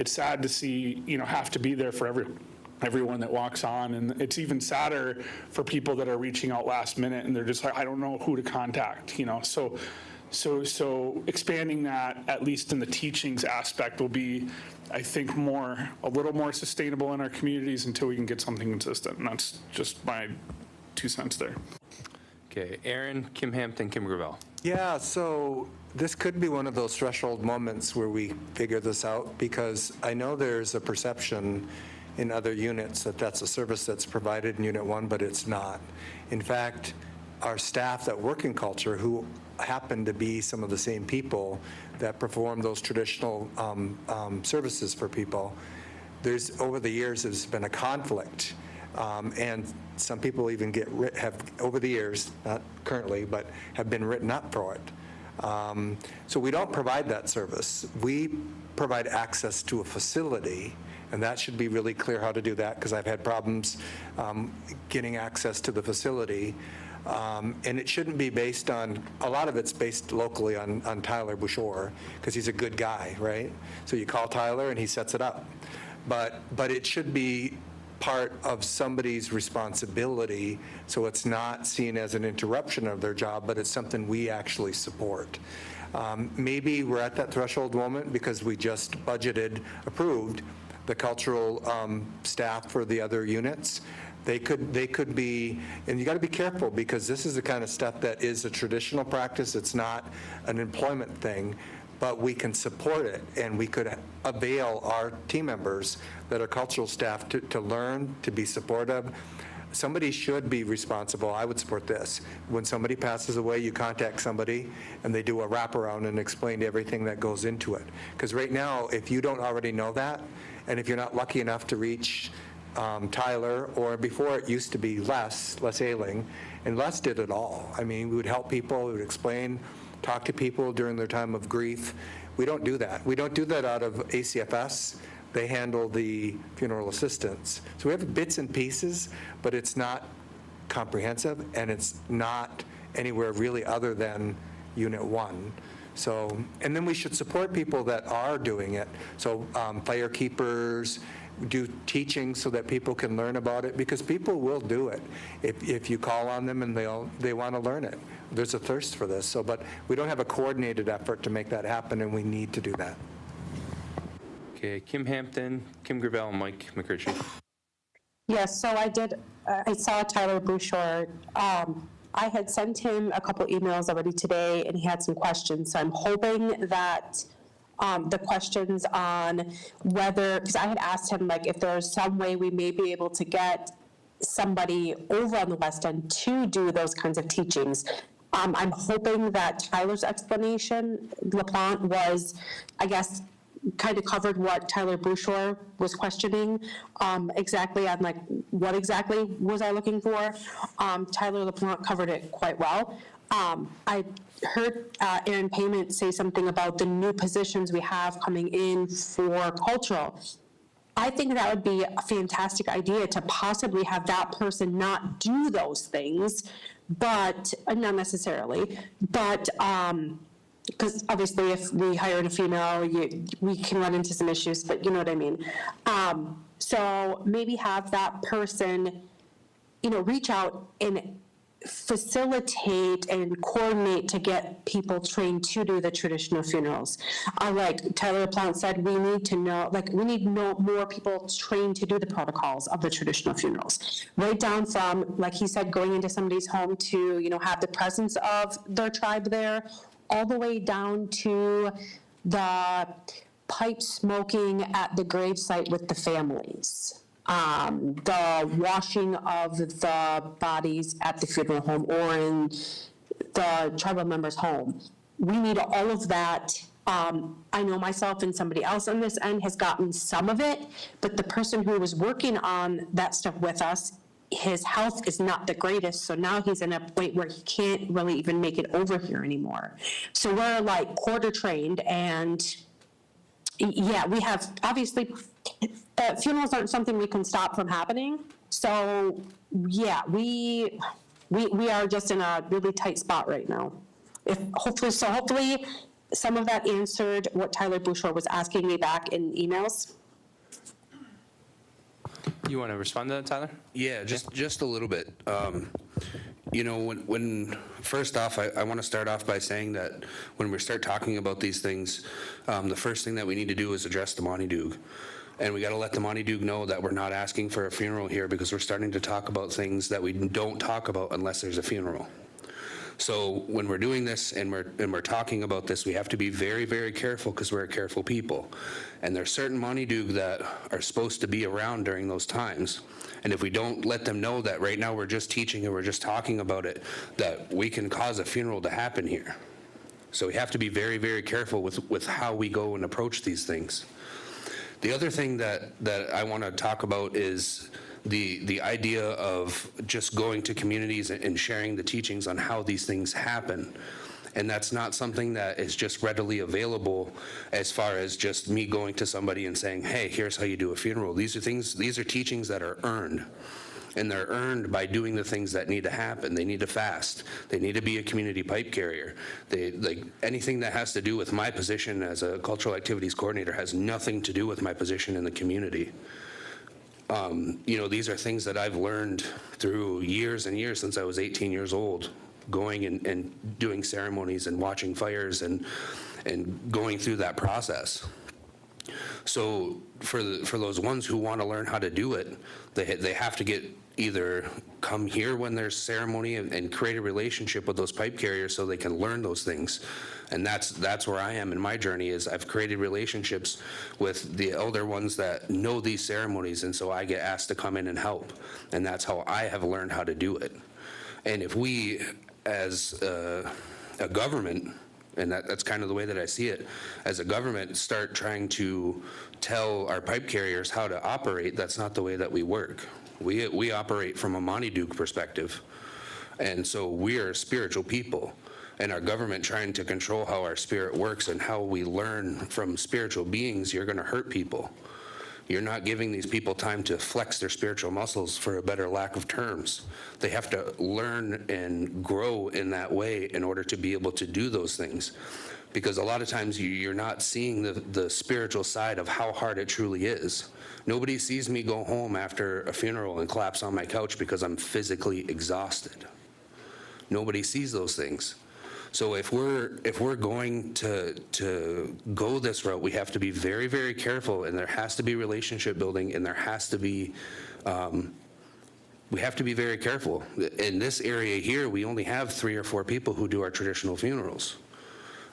Speaker 13: sad to see have to be there for everyone that walks on, and it's even sadder for people that are reaching out last minute and they're just like, I don't know who to contact, so expanding that, at least in the teachings aspect, will be, I think, a little more sustainable in our communities until we can get something consistent, and that's just my 2 cents there.
Speaker 1: Okay, Aaron, Kim Hampton, Kim Gravel.
Speaker 7: Yeah, so this could be one of those threshold moments where we figure this out, because I know there's a perception in other units that that's a service that's provided in Unit 1, but it's not. In fact, our staff that work in culture, who happen to be some of the same people that perform those traditional services for people, over the years, there's been a conflict. And some people even have, over the years, not currently, but have been written up for it. So we don't provide that service. We provide access to a facility, and that should be really clear how to do that, because I've had problems getting access to the facility. And it shouldn't be based on, a lot of it's based locally on Tyler Bouchard, because he's a good guy, right? So you call Tyler and he sets it up. But it should be part of somebody's responsibility, so it's not seen as an interruption of their job, but it's something we actually support. Maybe we're at that threshold moment because we just approved the cultural staff for the other units. They could be, and you got to be careful because this is the kind of stuff that is a traditional practice. It's not an employment thing, but we can support it, and we could avail our team members that are cultural staff to learn, to be supportive. Somebody should be responsible. I would support this. When somebody passes away, you contact somebody, and they do a wraparound and explain everything that goes into it. Because right now, if you don't already know that, and if you're not lucky enough to reach Tyler, or before it used to be Les Ailing, and Les did it all. I mean, we would help people, we would explain, talk to people during their time of grief. We don't do that. We don't do that out of ACFS. They handle the funeral assistance. So we have bits and pieces, but it's not comprehensive, and it's not anywhere really other than Unit 1. So, and then we should support people that are doing it. So fire keepers, do teaching so that people can learn about it, because people will do it if you call on them and they want to learn it. There's a thirst for this. So, but we don't have a coordinated effort to make that happen, and we need to do that.
Speaker 1: Okay, Kim Hampton, Kim Gravel, and Mike McRitchie.
Speaker 12: Yes, so I saw Tyler Bouchard. I had sent him a couple emails already today, and he had some questions. So I'm hoping that the questions on whether, because I had asked him, like, if there's some way we may be able to get somebody over on the West End to do those kinds of teachings. I'm hoping that Tyler's explanation, LaPlante, was, I guess, kind of covered what Tyler Bouchard was questioning exactly on, like, what exactly was I looking for. Tyler LaPlante covered it quite well. I heard Aaron Payment say something about the new positions we have coming in for cultural. I think that would be a fantastic idea to possibly have that person not do those things, but not necessarily, but because obviously if we hired a female, we can run into some issues, but you know what I mean. So maybe have that person, reach out and facilitate and coordinate to get people trained to do the traditional funerals. Like Tyler LaPlante said, we need to know, we need more people trained to do the protocols of the traditional funerals. Right down from, like he said, going into somebody's home to, have the presence of their tribe there, all the way down to the pipe smoking at the gravesite with the families. The washing of the bodies at the funeral home or in the tribal member's home. We need all of that. I know myself and somebody else on this end has gotten some of it, but the person who was working on that stuff with us, his health is not the greatest, so now he's in a point where he can't really even make it over here anymore. So we're like quarter trained, and yeah, we have, obviously, funerals aren't something we can stop from happening. So yeah, we are just in a really tight spot right now. Hopefully some of that answered what Tyler Bouchard was asking me back in emails.
Speaker 1: You want to respond to that, Tyler?
Speaker 14: Yeah, just a little bit. When first off, I want to start off by saying that when we start talking about these things, the first thing that we need to do is address the Monty Doog. And we got to let the Monty Doog know that we're not asking for a funeral here, because we're starting to talk about things that we don't talk about unless there's a funeral. So when we're doing this and we're talking about this, we have to be very, very careful, because we're a careful people. And there's certain Monty Doog that are supposed to be around during those times. And if we don't let them know that right now we're just teaching and we're just talking about it, that we can cause a funeral to happen here. So we have to be very, very careful with how we go and approach these things. The other thing that I want to talk about is the idea of just going to communities and sharing the teachings on how these things happen. And that's not something that is just readily available as far as just me going to somebody and saying, hey, here's how you do a funeral. These are teachings that are earned. And they're earned by doing the things that need to happen. They need to fast. They need to be a community pipe carrier. Anything that has to do with my position as a cultural activities coordinator has nothing to do with my position in the community. These are things that I've learned through years and years since I was 18 years old, going and doing ceremonies and watching fires and going through that process. So for those ones who want to learn how to do it, they have to either come here when there's ceremony and create a relationship with those pipe carriers so they can learn those things. And that's where I am in my journey, is I've created relationships with the elder ones that know these ceremonies, and so I get asked to come in and help. And that's how I have learned how to do it. And if we, as a government, and that's kind of the way that I see it, as a government, start trying to tell our pipe carriers how to operate, that's not the way that we work. We operate from a Monty Duke perspective. And so we are spiritual people, and our government trying to control how our spirit works and how we learn from spiritual beings, you're going to hurt people. You're not giving these people time to flex their spiritual muscles, for a better lack of terms. They have to learn and grow in that way in order to be able to do those things. Because a lot of times you're not seeing the spiritual side of how hard it truly is. Nobody sees me go home after a funeral and collapse on my couch because I'm physically exhausted. Nobody sees those things. So if we're going to go this route, we have to be very, very careful, and there has to be relationship building, and there has to be, we have to be very careful. In this area here, we only have 3 or 4 people who do our traditional funerals.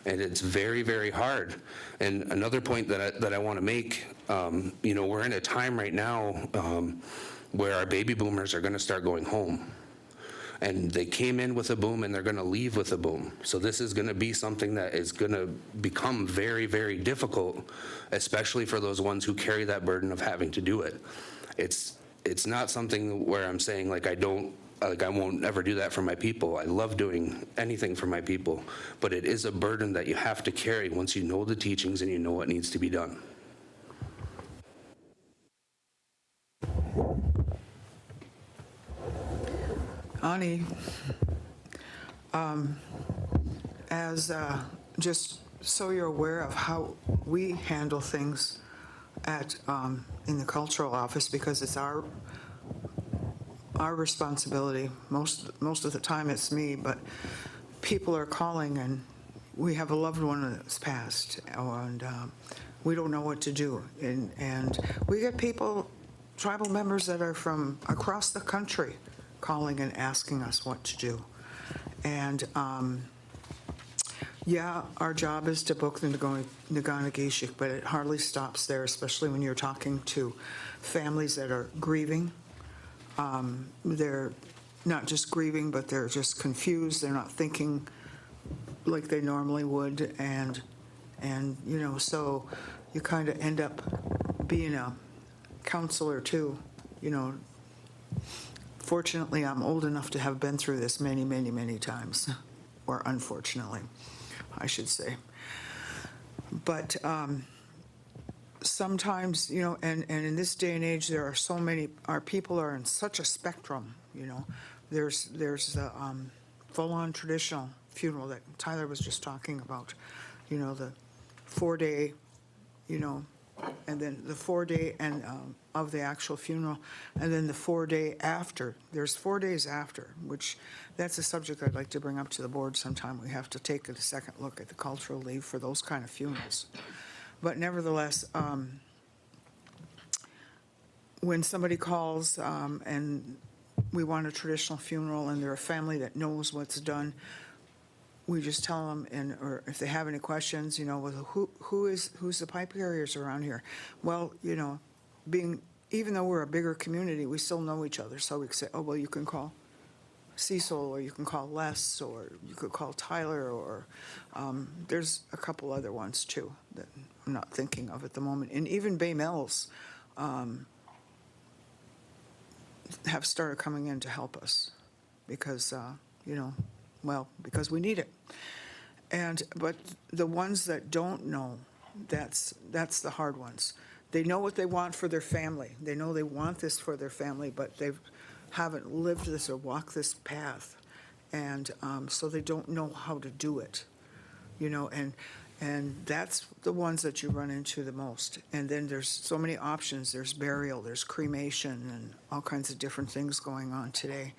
Speaker 14: And it's very, very hard. And another point that I want to make, we're in a time right now where our baby boomers are going to start going home. And they came in with a boom, and they're going to leave with a boom. So this is going to be something that is going to become very, very difficult, especially for those ones who carry that burden of having to do it. It's not something where I'm saying I won't ever do that for my people. I love doing anything for my people, but it is a burden that you have to carry once you know the teachings and you know what needs to be done.
Speaker 15: Ani, just so you're aware of how we handle things in the cultural office, because it's our responsibility. Most of the time it's me, but people are calling and we have a loved one that's passed, and we don't know what to do. And we get people, tribal members that are from across the country, calling and asking us what to do. And our job is to book the Naganagishik, but it hardly stops there, especially when you're talking to families that are grieving. They're not just grieving, but they're just confused. They're not thinking like they normally would. And so you kind of end up being a counselor too, Fortunately, I'm old enough to have been through this many, many, many times, or unfortunately, I should say. But sometimes, and in this day and age, there are so many, our people are in such a spectrum, There's the full-on traditional funeral that Tyler was just talking about, the 4-day, and then the 4-day and of the actual funeral, and then the 4-day after. There's 4 days after, which that's a subject I'd like to bring up to the board sometime. We have to take a second look at the cultural leave for those kind of funerals. But nevertheless, when somebody calls and we want a traditional funeral and they're a family that knows what's done, we just tell them, or if they have any questions, who's the pipe carriers around here? Well, even though we're a bigger community, we still know each other. So we can say, oh, well, you can call Cecil, or you can call Les, or you could call Tyler, or there's a couple other ones too that I'm not thinking of at the moment. And even Bay Mills have started coming in to help us because, because we need it. But the ones that don't know, that's the hard ones. They know what they want for their family. They know they want this for their family, but they haven't lived this or walked this path. And so they don't know how to do it, and And that's the ones that you run into the most. And then there's so many options. There's burial, there's cremation, and all kinds of different things going on today.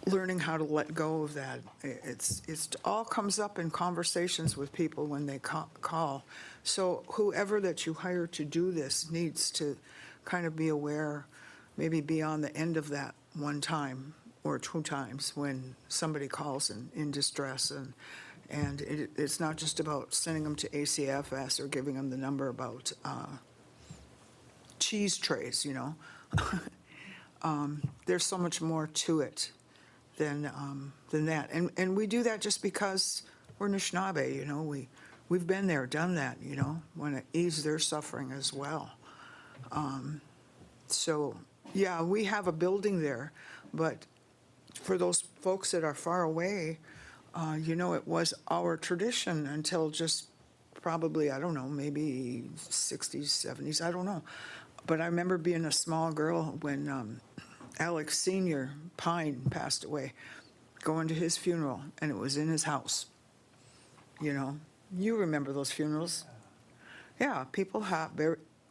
Speaker 15: Learning how to let go of that. It's all comes up in conversations with people when they call. So whoever that you hire to do this needs to kind of be aware, maybe be on the end of that one time or two times when somebody calls in distress. And it's not just about sending them to ACFS or giving them the number about cheese trays, you know. There's so much more to it than that. And we do that just because we're Anishinaabe, you know. We've been there, done that, you know, want to ease their suffering as well. So, yeah, we have a building there, but for those folks that are far away, you know, it was our tradition until just probably, I don't know, maybe 60s, 70s, I don't know. But I remember being a small girl when Alex Sr. Pine passed away, going to his funeral, and it was in his house. You know, you remember those funerals. Yeah, people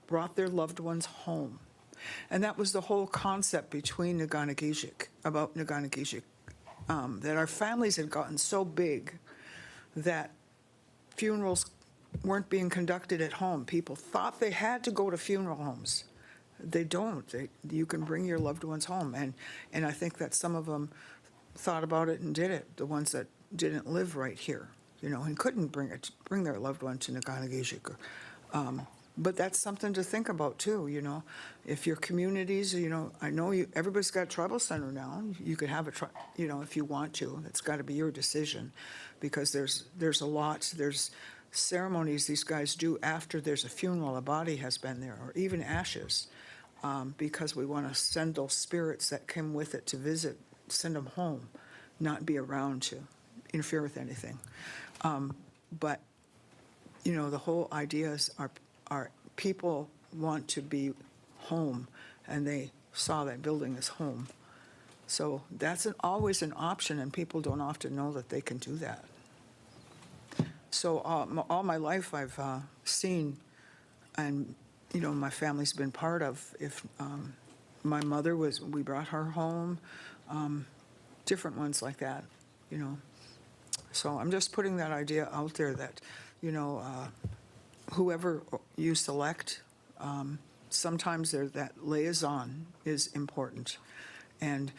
Speaker 15: brought their loved ones home. And that was the whole concept between Naganagizik, about Naganagizik, that our families had gotten so big that funerals weren't being conducted at home. People thought they had to go to funeral homes. They don't. You can bring your loved ones home. And I think that some of them thought about it and did it, the ones that didn't live right here, you know, and couldn't bring their loved one to Naganagizik. But that's something to think about too, you know. If your communities, you know, I know everybody's got a tribal center now. You could have you know, if you want to. It's got to be your decision, because there's a lot. There's ceremonies these guys do after there's a funeral, a body has been there, or even ashes, because we want to send those spirits that came with it to visit, send them home, not be around to interfere with anything. But, you know, the whole idea is our people want to be home, and they saw that building as home. So that's always an option, and people don't often know that they can do that. So all my life I've seen, and, you know, my family's been part of, if my mother we brought her home, different ones like that, you know. So I'm just putting that idea out there that, you know, whoever you select, sometimes that liaison is important. And,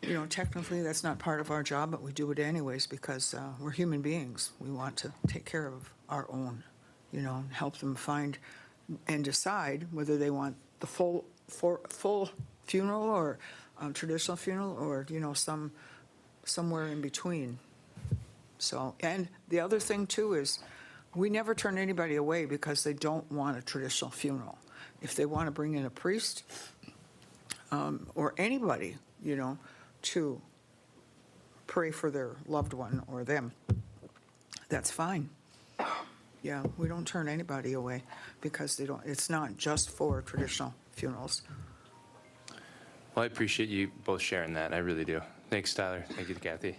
Speaker 15: you know, technically that's not part of our job, but we do it anyways because we're human beings. We want to take care of our own, you know, and help them find and decide whether they want the full funeral or traditional funeral, or, you know, somewhere in between. So, and the other thing too is we never turn anybody away because they don't want a traditional funeral. If they want to bring in a priest or anybody, you know, to pray for their loved one or them, that's fine. Yeah, we don't turn anybody away because they don't. It's not just for traditional funerals.
Speaker 1: Well, I appreciate you both sharing that. I really do. Thanks, Tyler. Thank you, Kathy.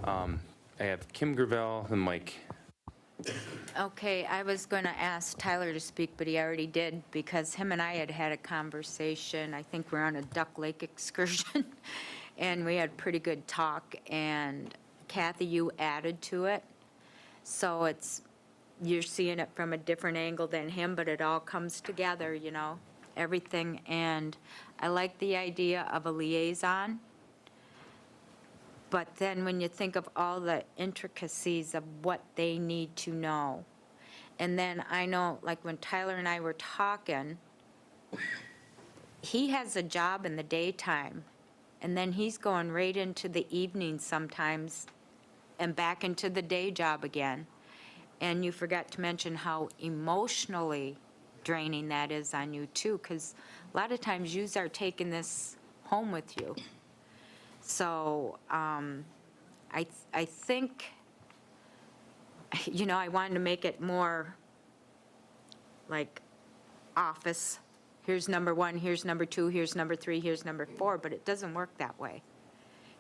Speaker 1: I have Kim Gravel and Mike.
Speaker 6: Okay, I was going to ask Tyler to speak, but he already did, because him and I had a conversation. I think we're on a Duck Lake excursion, and we had pretty good talk, and Kathy, you added to it. So you're seeing it from a different angle than him, but it all comes together, you know, everything. And I like the idea of a liaison. But then when you think of all the intricacies of what they need to know, and then I know, like when Tyler and I were talking, he has a job in the daytime, and then he's going right into the evening sometimes and back into the day job again. And you forgot to mention how emotionally draining that is on you too, because a lot of times you are taking this home with you. So I think, you know, I wanted to make it more like office. Here's number one, here's number two, here's number three, here's number four, but it doesn't work that way.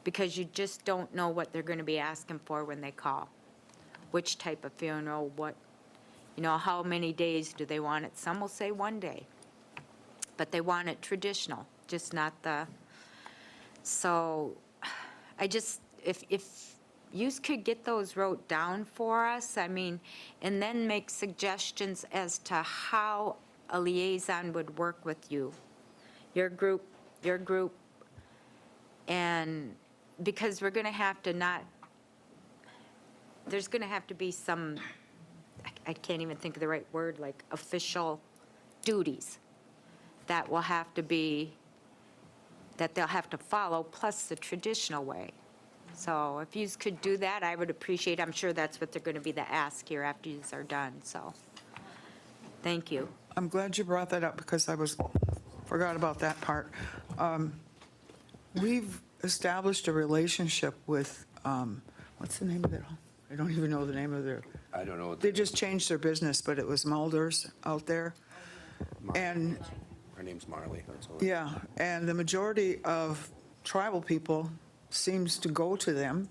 Speaker 6: because you just don't know what they're going to be asking for when they call. Which type of funeral, what, how many days do they want it? Some will say 1 day, but they want it traditional, just not the, so I just, if you could get those wrote down for us, and then make suggestions as to how a liaison would work with you, your group, and because we're going to have to there's going to have to be some, I can't even think of the right word, like official duties that will have to be, that they'll have to follow, plus the traditional way. So if you could do that, I would appreciate, I'm sure that's what they're going to be the ask here after you are done, so, thank you.
Speaker 15: I'm glad you brought that up because forgot about that part. We've established a relationship with, what's the name of their home? I don't even know the name of their,
Speaker 14: I don't know.
Speaker 15: they just changed their business, but it was Mulder's out there. And,
Speaker 14: Her name's Marley. That's all.
Speaker 15: yeah, and the majority of tribal people seems to go to them,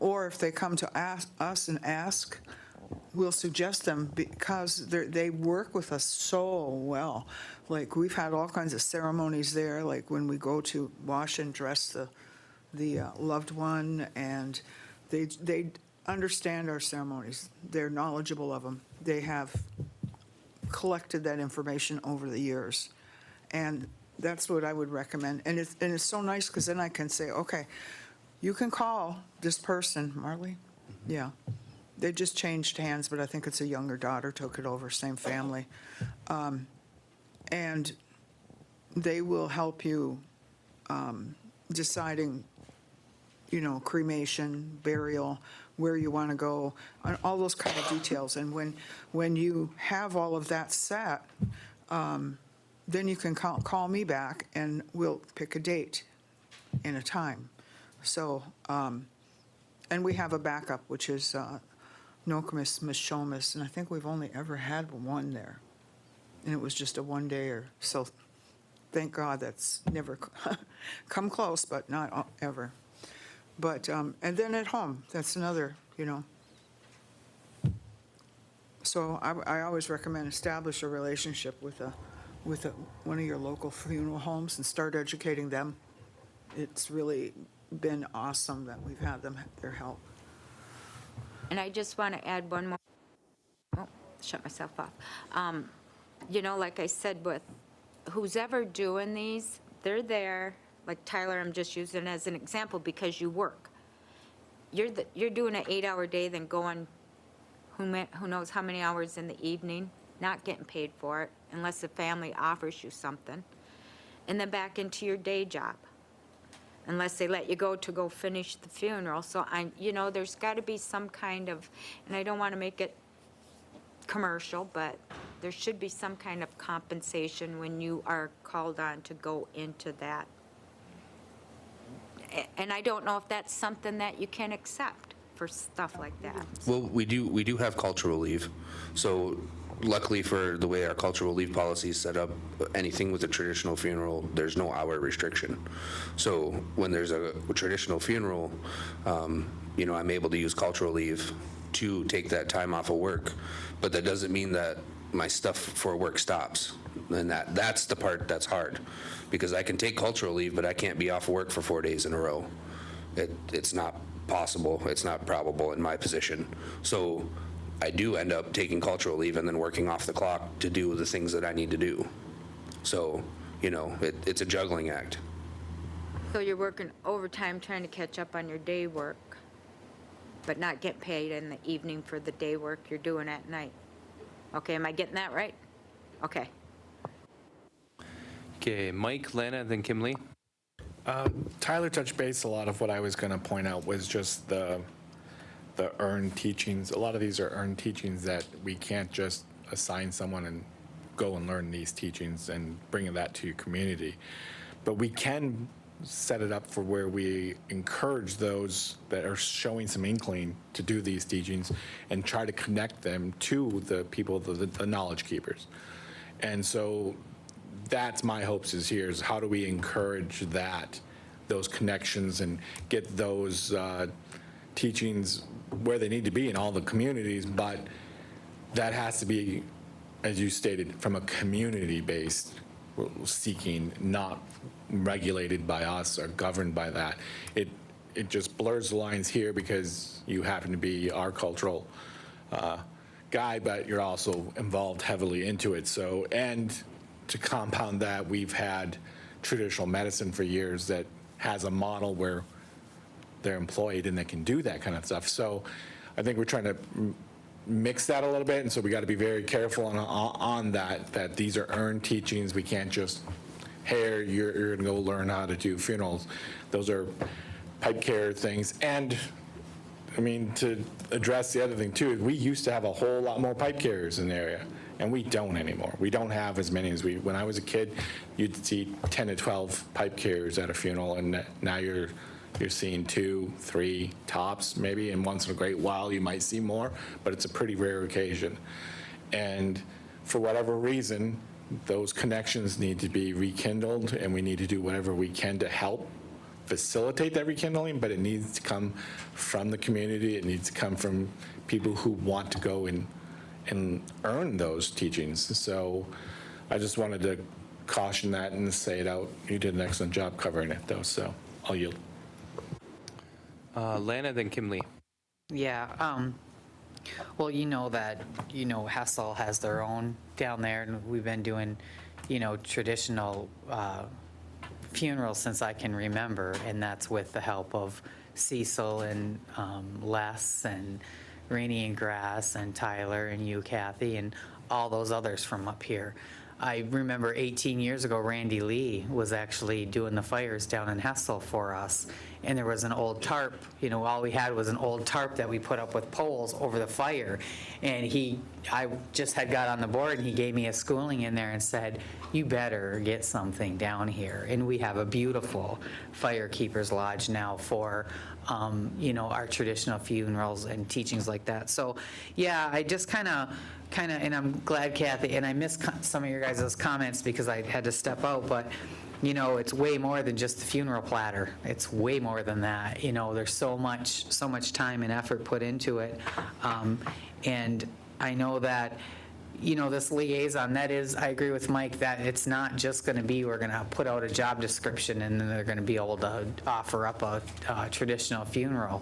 Speaker 15: or if they come to us and ask, we'll suggest them because they work with us so well. Like, we've had all kinds of ceremonies there, like when we go to wash and dress the loved one, and they understand our ceremonies. They're knowledgeable of them. They have collected that information over the years. And that's what I would recommend. And it's so nice because then I can say, okay, you can call this person, Marley? Yeah. They just changed hands, but I think it's a younger daughter took it over, same family. And they will help you deciding, cremation, burial, where you want to go, and all those kind of details. And when you have all of that set, then you can call me back and we'll pick a date and a time. So, and we have a backup, which is Nokomis Mishomis, and I think we've only ever had one there. And it was just a 1 day or so. Thank God that's never come close, but not ever. But, and then at home, that's another, So I always recommend establish a relationship with one of your local funeral homes and start educating them. It's really been awesome that we've had their help.
Speaker 6: And I just want to add one more, shut myself off. Like I said, with who's ever doing these, they're there, like Tyler, I'm just using as an example because you work. You're doing an 8-hour day, then going who knows how many hours in the evening, not getting paid for it unless the family offers you something, and then back into your day job, unless they let you go finish the funeral. So there's got to be some kind of, and I don't want to make it commercial, but there should be some kind of compensation when you are called on to go into that. And I don't know if that's something that you can accept for stuff like that.
Speaker 14: Well, we do have cultural leave. So luckily for the way our cultural leave policy is set up, anything with a traditional funeral, there's no hour restriction. So when there's a traditional funeral, I'm able to use cultural leave to take that time off of work. But that doesn't mean that my stuff for work stops. And that's the part that's hard, because I can take cultural leave, but I can't be off work for 4 days in a row. It's not possible. It's not probable in my position. So I do end up taking cultural leave and then working off the clock to do the things that I need to do. So, it's a juggling act.
Speaker 6: So you're working overtime trying to catch up on your day work, but not get paid in the evening for the day work you're doing at night. Okay, am I getting that right? Okay.
Speaker 1: Okay, Mike, Lana, then Kim Lee.
Speaker 16: Tyler touched base. A lot of what I was going to point out was just the earned teachings. A lot of these are earned teachings that we can't just assign someone and go and learn these teachings and bring that to your community. But we can set it up for where we encourage those that are showing some inkling to do these teachings and try to connect them to the people, the knowledge keepers. And so that's my hopes is how do we encourage that those connections and get those teachings where they need to be in all the communities, but that has to be, as you stated, from a community-based seeking, not regulated by us or governed by that. It just blurs the lines here because you happen to be our cultural guy, but you're also involved heavily into it. So, and to compound that, we've had traditional medicine for years that has a model where they're employed and they can do that kind of stuff. So I think we're trying to mix that a little bit, and so we got to be very careful on that these are earned teachings. We can't just, hey, you're going to go learn how to do funerals. Those are pipe care things. And I mean, to address the other thing too, we used to have a whole lot more pipe carriers in the area, and we don't anymore. We don't have as many as when I was a kid, you'd see 10 to 12 pipe carriers at a funeral, and now you're seeing 2, 3 tops maybe, and once in a great while you might see more, but it's a pretty rare occasion. And for whatever reason, those connections need to be rekindled, and we need to do whatever we can to help facilitate that rekindling, but it needs to come from the community. It needs to come from people who want to go and earn those teachings. So I just wanted to caution that and say it out. You did an excellent job covering it, though, so I'll yield.
Speaker 1: Lana, then Kim Lee.
Speaker 4: Yeah, well, Hessel has their own down there, and we've been doing, traditional funerals since I can remember, and that's with the help of Cecil and Les and Rainey and Grass and Tyler and you, Kathy, and all those others from up here. I remember 18 years ago, Randy Lee was actually doing the fires down in Hessel for us, and there was an old tarp, all we had was an old tarp that we put up with poles over the fire, and I just had got on the board, and he gave me a schooling in there and said, you better get something down here, and we have a beautiful firekeeper's lodge now for our traditional funerals and teachings like that. So yeah, I just kind of, and I'm glad, Kathy, and I missed some of your guys' comments because I had to step out, but it's way more than just the funeral platter. It's way more than that. There's so much time and effort put into it. And I know that, this liaison, that is, I agree with Mike, that it's not just going to be, we're going to put out a job description and then they're going to be able to offer up a traditional funeral.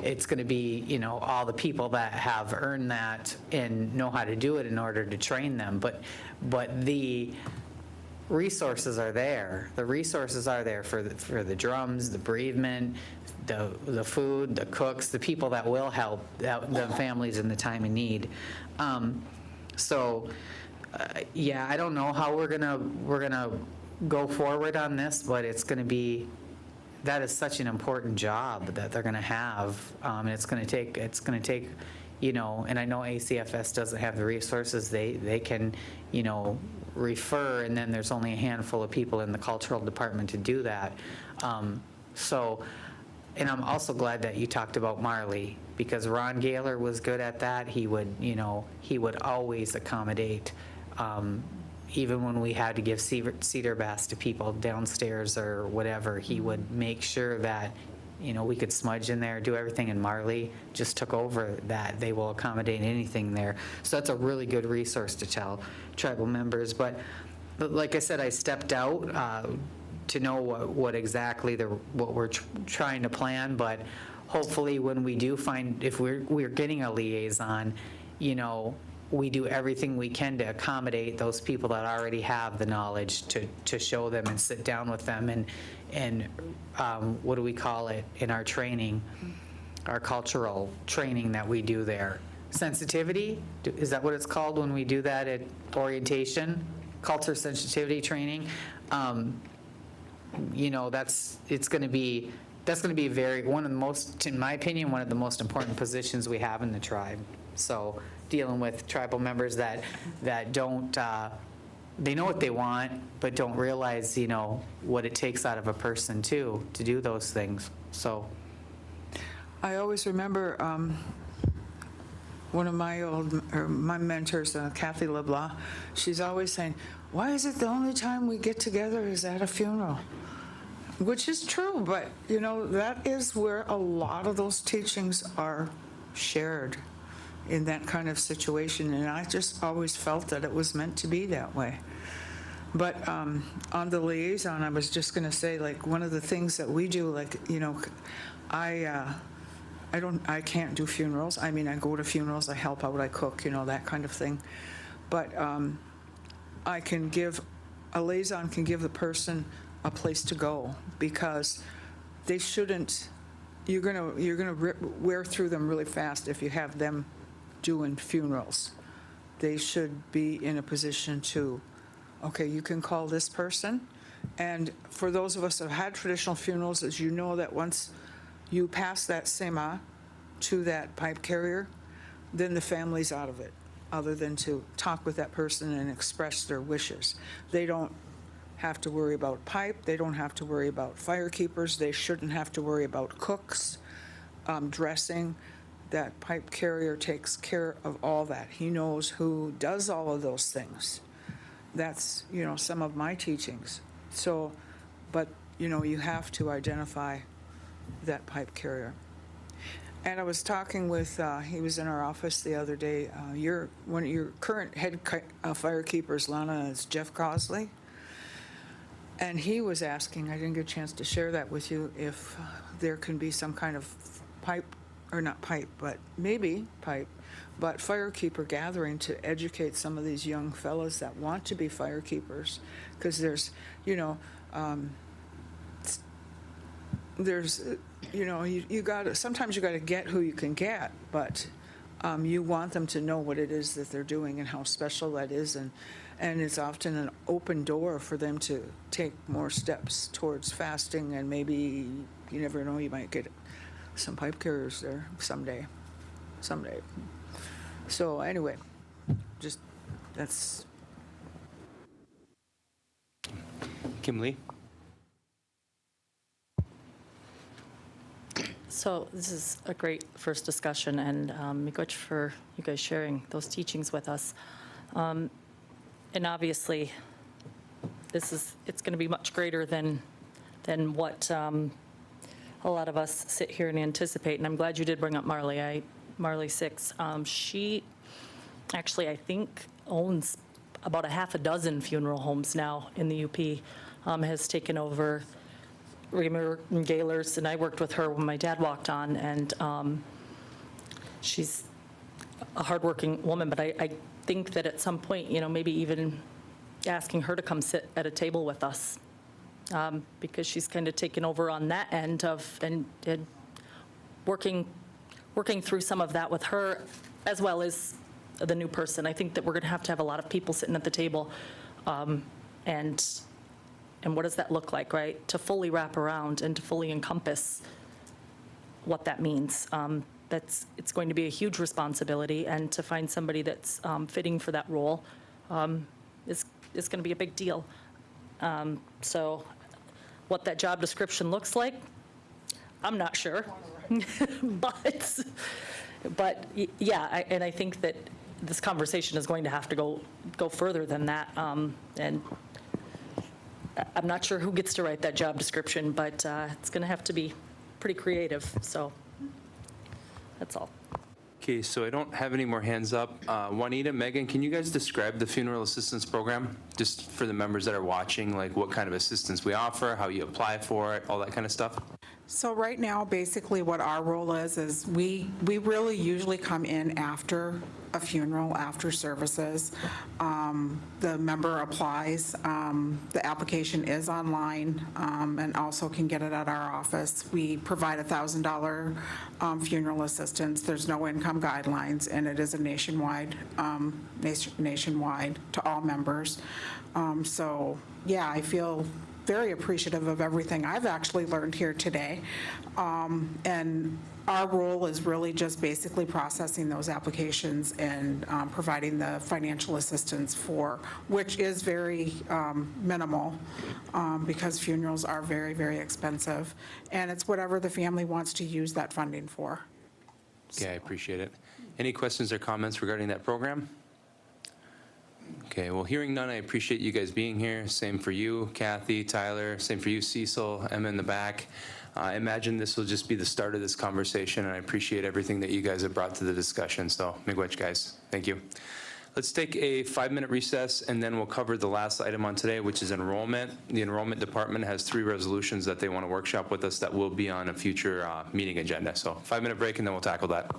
Speaker 4: It's going to be, all the people that have earned that and know how to do it in order to train them. But the resources are there. The resources are there for the drums, the bereavement, the food, the cooks, the people that will help the families in the time of need. Yeah, I don't know how we're gonna go forward on this, but it's gonna be, that is such an important job that they're gonna have, and it's gonna take, and I know ACFS doesn't have the resources. They can, refer, and then there's only a handful of people in the cultural department to do that. And I'm also glad that you talked about Marley, because Ron Gaylor was good at that. He would always accommodate, even when we had to give cedar baths to people downstairs or whatever, he would make sure that, we could smudge in there, do everything, and Marley just took over that. They will accommodate anything there. So that's a really good resource to tell tribal members. But like I said, I stepped out to know what exactly what we're trying to plan, but hopefully when we do find, if we're getting a liaison, we do everything we can to accommodate those people that already have the knowledge to show them and sit down with them and what do we call it in our training, our cultural training that we do there? Sensitivity, is that what it's called when we do that at orientation? Culture sensitivity training. That's going to be one of the most, in my opinion, one of the most important positions we have in the tribe. So dealing with tribal members that don't, they know what they want, but don't realize, what it takes out of a person too, to do those things. So
Speaker 15: I always remember one of my mentors, Kathy LeBlanc, she's always saying, why is it the only time we get together is at a funeral? Which is true, but, that is where a lot of those teachings are shared in that kind of situation, and I just always felt that it was meant to be that way. But on the liaison, I was just going to say, like, one of the things that we do, like, I can't do funerals. I mean, I go to funerals, I help out, I cook, that kind of thing. But a liaison can give the person a place to go, because they shouldn't, you're gonna wear through them really fast if you have them doing funerals. They should be in a position to, okay, you can call this person. And for those of us that have had traditional funerals, as you know, that once you pass that sema to that pipe carrier, then the family's out of it, other than to talk with that person and express their wishes. They don't have to worry about pipe, they don't have to worry about firekeepers, they shouldn't have to worry about cooks, dressing. That pipe carrier takes care of all that. He knows who does all of those things. That's, some of my teachings. So, but, you have to identify that pipe carrier. And I was talking with, he was in our office the other day, one of your current head firekeepers, Lana, is Jeff Cosley. And he was asking, I didn't get a chance to share that with you, if there can be some kind of pipe, or not pipe, but maybe pipe, but firekeeper gathering to educate some of these young fellas that want to be firekeepers. Because there's, you got to, sometimes you got to get who you can get, but you want them to know what it is that they're doing and how special that is, and it's often an open door for them to take more steps towards fasting, and maybe, you never know, you might get some pipe carriers there someday. So anyway, just, that's.
Speaker 1: Kim Lee?
Speaker 10: So this is a great first discussion, and Miigwech for you guys sharing those teachings with us. And obviously, it's going to be much greater than what a lot of us sit here and anticipate. And I'm glad you did bring up Marley Six. She actually, I think, owns about a half a dozen funeral homes now in the UP, has taken over Reamer and Gaylor's, and I worked with her when my dad walked on, and she's a hardworking woman, but I think that at some point, maybe even asking her to come sit at a table with us, because she's kind of taken over on that end of, and working through some of that with her, as well as the new person. I think that we're going to have a lot of people sitting at the table, and what does that look like, right? To fully wrap around and to fully encompass what that means. It's going to be a huge responsibility, and to find somebody that's fitting for that role is going to be a big deal. So what that job description looks like, I'm not sure. but yeah, and I think that this conversation is going to have to go further than that. And I'm not sure who gets to write that job description, but it's going to have to be pretty creative. So that's all.
Speaker 1: Okay, so I don't have any more hands up. Juanita, Megan, can you guys describe the funeral assistance program? Just for the members that are watching, like what kind of assistance we offer, how you apply for it, all that kind of stuff?
Speaker 17: So right now, basically what our role is we really usually come in after a funeral, after services. The member applies. The application is online, and also can get it at our office. We provide $1,000 funeral assistance. There's no income guidelines, and it is a nationwide to all members. So yeah, I feel very appreciative of everything I've actually learned here today. And our role is really just basically processing those applications and providing the financial assistance for, which is very minimal, because funerals are very, very expensive. And it's whatever the family wants to use that funding for.
Speaker 1: Okay, I appreciate it. Any questions or comments regarding that program? Okay. Okay, well, hearing none, I appreciate you guys being here. Same for you, Kathy, Tyler, same for you, Cecil, Emma in the back. I imagine this will just be the start of this conversation, and I appreciate everything that you guys have brought to the discussion. So, miigwech, guys. Thank you. Let's take a 5-minute recess, and then we'll cover the last item on today, which is enrollment. The enrollment department has 3 resolutions that they want to workshop with us that will be on a future meeting agenda. So 5-minute break, and then we'll tackle that.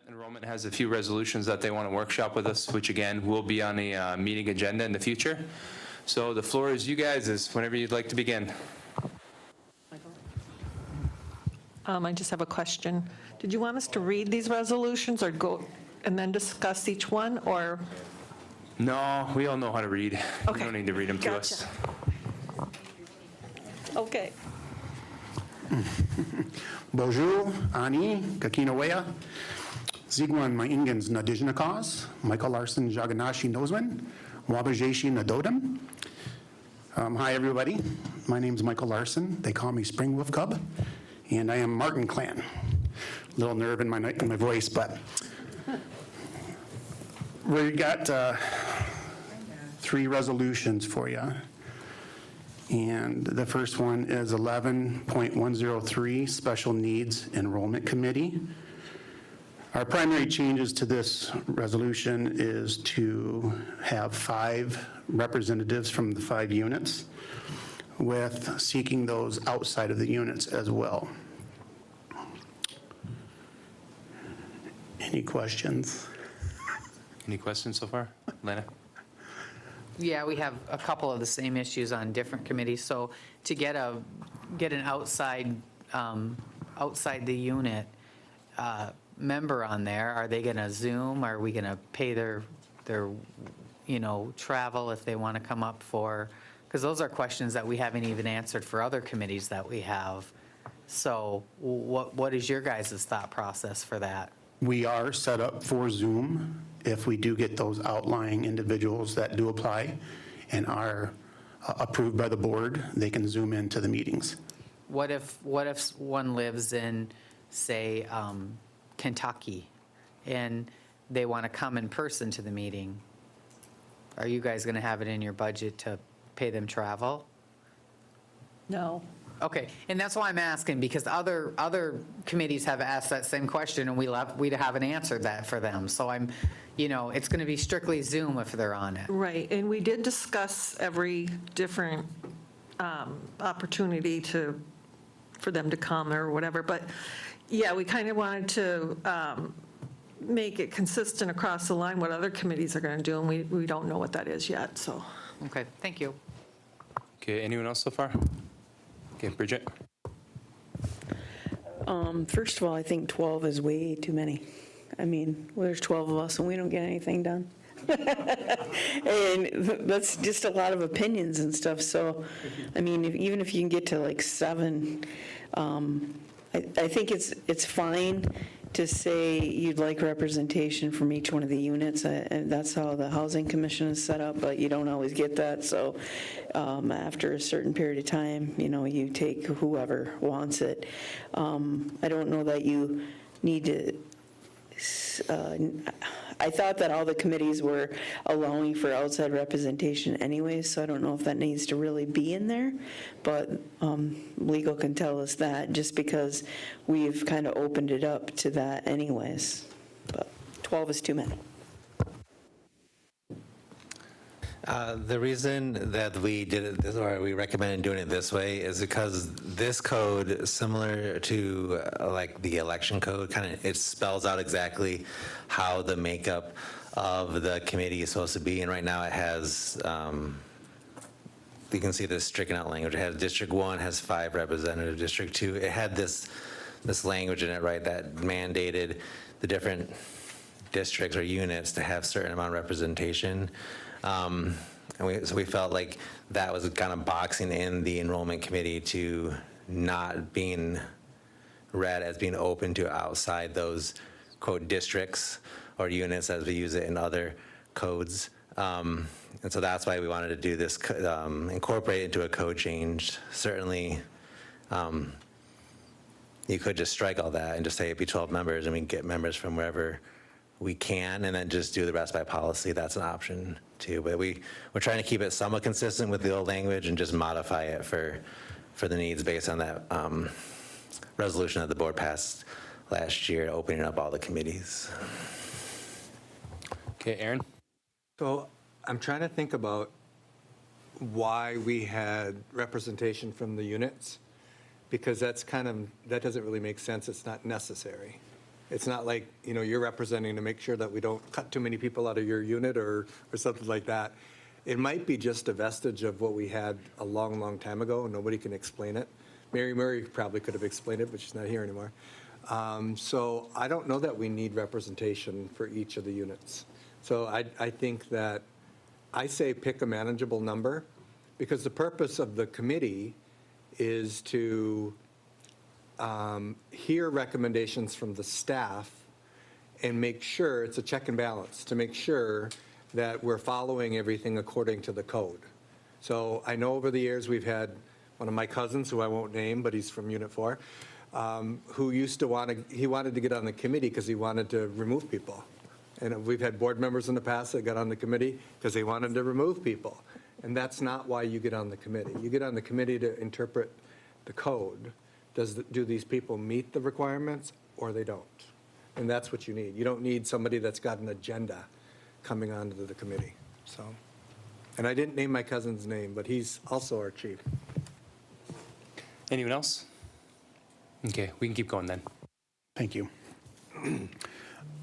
Speaker 1: Enrollment has a few resolutions that they want to workshop with us, which again will be on a meeting agenda in the future. So the floor is you guys, is whenever you'd like to begin.
Speaker 18: I just have a question. Did you want us to read these resolutions or go and then discuss each one, or?
Speaker 1: No, we all know how to read. You
Speaker 18: Okay.
Speaker 1: don't need to read them to us.
Speaker 18: Okay.
Speaker 19: Bonjour, Ani, Kakinawea, Zigwan Maingens Nadijnakas, Michael Larson Jaganashi Noswin, Wabajashi Nadodam. Hi, everybody. My name's Michael Larson. They call me Spring Wolf Cub, and I am Martin Clan. Little nerve in my voice, but we got 3 resolutions for you. And the first one is 11.103, Special Needs Enrollment Committee. Our primary changes to this resolution is to have 5 representatives from the 5 units, with seeking those outside of the units as well. Any questions?
Speaker 1: Any questions so far? Lana?
Speaker 4: Yeah, we have a couple of the same issues on different committees, so to get an outside, outside the unit member on there, are they going to Zoom? Are we going to pay their, travel if they want to come up for, because those are questions that we haven't even answered for other committees that we have. So what is your guys' thought process for that?
Speaker 19: We are set up for Zoom if we do get those outlying individuals that do apply and are approved by the board, they can Zoom into the meetings.
Speaker 4: What if one lives in, say, Kentucky, and they want to come in person to the meeting? Are you guys going to have it in your budget to pay them travel?
Speaker 18: No.
Speaker 4: Okay, and that's why I'm asking, because other committees have asked that same question, and we haven't answered that for them. So I'm, it's going to be strictly Zoom if they're on it.
Speaker 18: Right, and we did discuss every different opportunity for them to come or whatever, but yeah, we kind of wanted to make it consistent across the line what other committees are going to do, and we don't know what that is yet, so.
Speaker 4: Okay, thank you.
Speaker 1: Okay, anyone else so far? Okay, Bridget?
Speaker 8: First of all, I think 12 is way too many. I mean, there's 12 of us and we don't get anything done. And that's just a lot of opinions and stuff. So, I mean, even if you can get to like 7, I think it's fine to say you'd like representation from each one of the units. And that's how the Housing Commission is set up, but you don't always get that. So after a certain period of time, you take whoever wants it. I don't know that you need to, I thought that all the committees were allowing for outside representation anyway, so I don't know if that needs to really be in there, but legal can tell us that just because we've kind of opened it up to that anyways. But 12 is too many.
Speaker 20: The reason that we did it this, or we recommended doing it this way, is because this code, similar to like the election code, it spells out exactly how the makeup of the committee is supposed to be. And right now it has, you can see this stricken out language. It has District 1 has 5 representatives, District 2, it had this language in it, right, that mandated the different districts or units to have certain amount of representation. So we felt like that was kind of boxing in the enrollment committee to not being read as being open to outside those, quote, districts or units as we use it in other codes. And so that's why we wanted to do this, incorporate it into a code change. Certainly, you could just strike all that and just say it'd be 12 members and we can get members from wherever we can, and then just do the rest by policy. That's an option too. But we're trying to keep it somewhat consistent with the old language and just modify it for the needs based on that resolution that the board passed last year, opening up all the committees.
Speaker 1: Okay, Aaron?
Speaker 7: So I'm trying to think about why we had representation from the units, because that doesn't really make sense. It's not necessary. It's not like, you're representing to make sure that we don't cut too many people out of your unit or something like that. It might be just a vestige of what we had a long, long time ago, and nobody can explain it. Mary Murray probably could have explained it, but she's not here anymore. So I don't know that we need representation for each of the units. So I think that I say pick a manageable number, because the purpose of the committee is to hear recommendations from the staff and make sure, it's a check and balance, to make sure that we're following everything according to the code. So I know over the years we've had one of my cousins, who I won't name, but he's from Unit 4, who used to he wanted to get on the committee because he wanted to remove people. And we've had board members in the past that got on the committee because they wanted to remove people. And that's not why you get on the committee. You get on the committee to interpret the code. Do these people meet the requirements or they don't? And that's what you need. You don't need somebody that's got an agenda coming onto the committee, so. And I didn't name my cousin's name, but he's also our chief.
Speaker 1: Anyone else? Okay, we can keep going then.
Speaker 19: Thank you.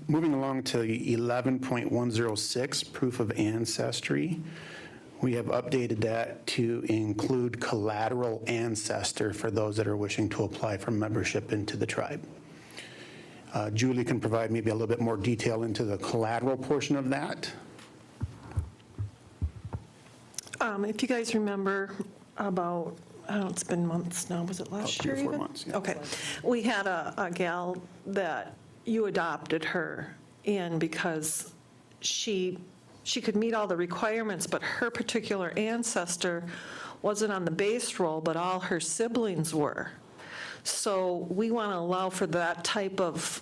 Speaker 19: Moving along to 11.106, proof of ancestry. We have updated that to include collateral ancestor for those that are wishing to apply for membership into the tribe. Julie can provide maybe a little bit more detail into the collateral portion of that.
Speaker 18: If you guys remember about, I don't know, it's been months now, was it last year even?
Speaker 19: 3 or 4 months, yeah.
Speaker 18: Okay. We had a gal that you adopted her in because she could meet all the requirements, but her particular ancestor wasn't on the base roll, but all her siblings were. So we want to allow for that type of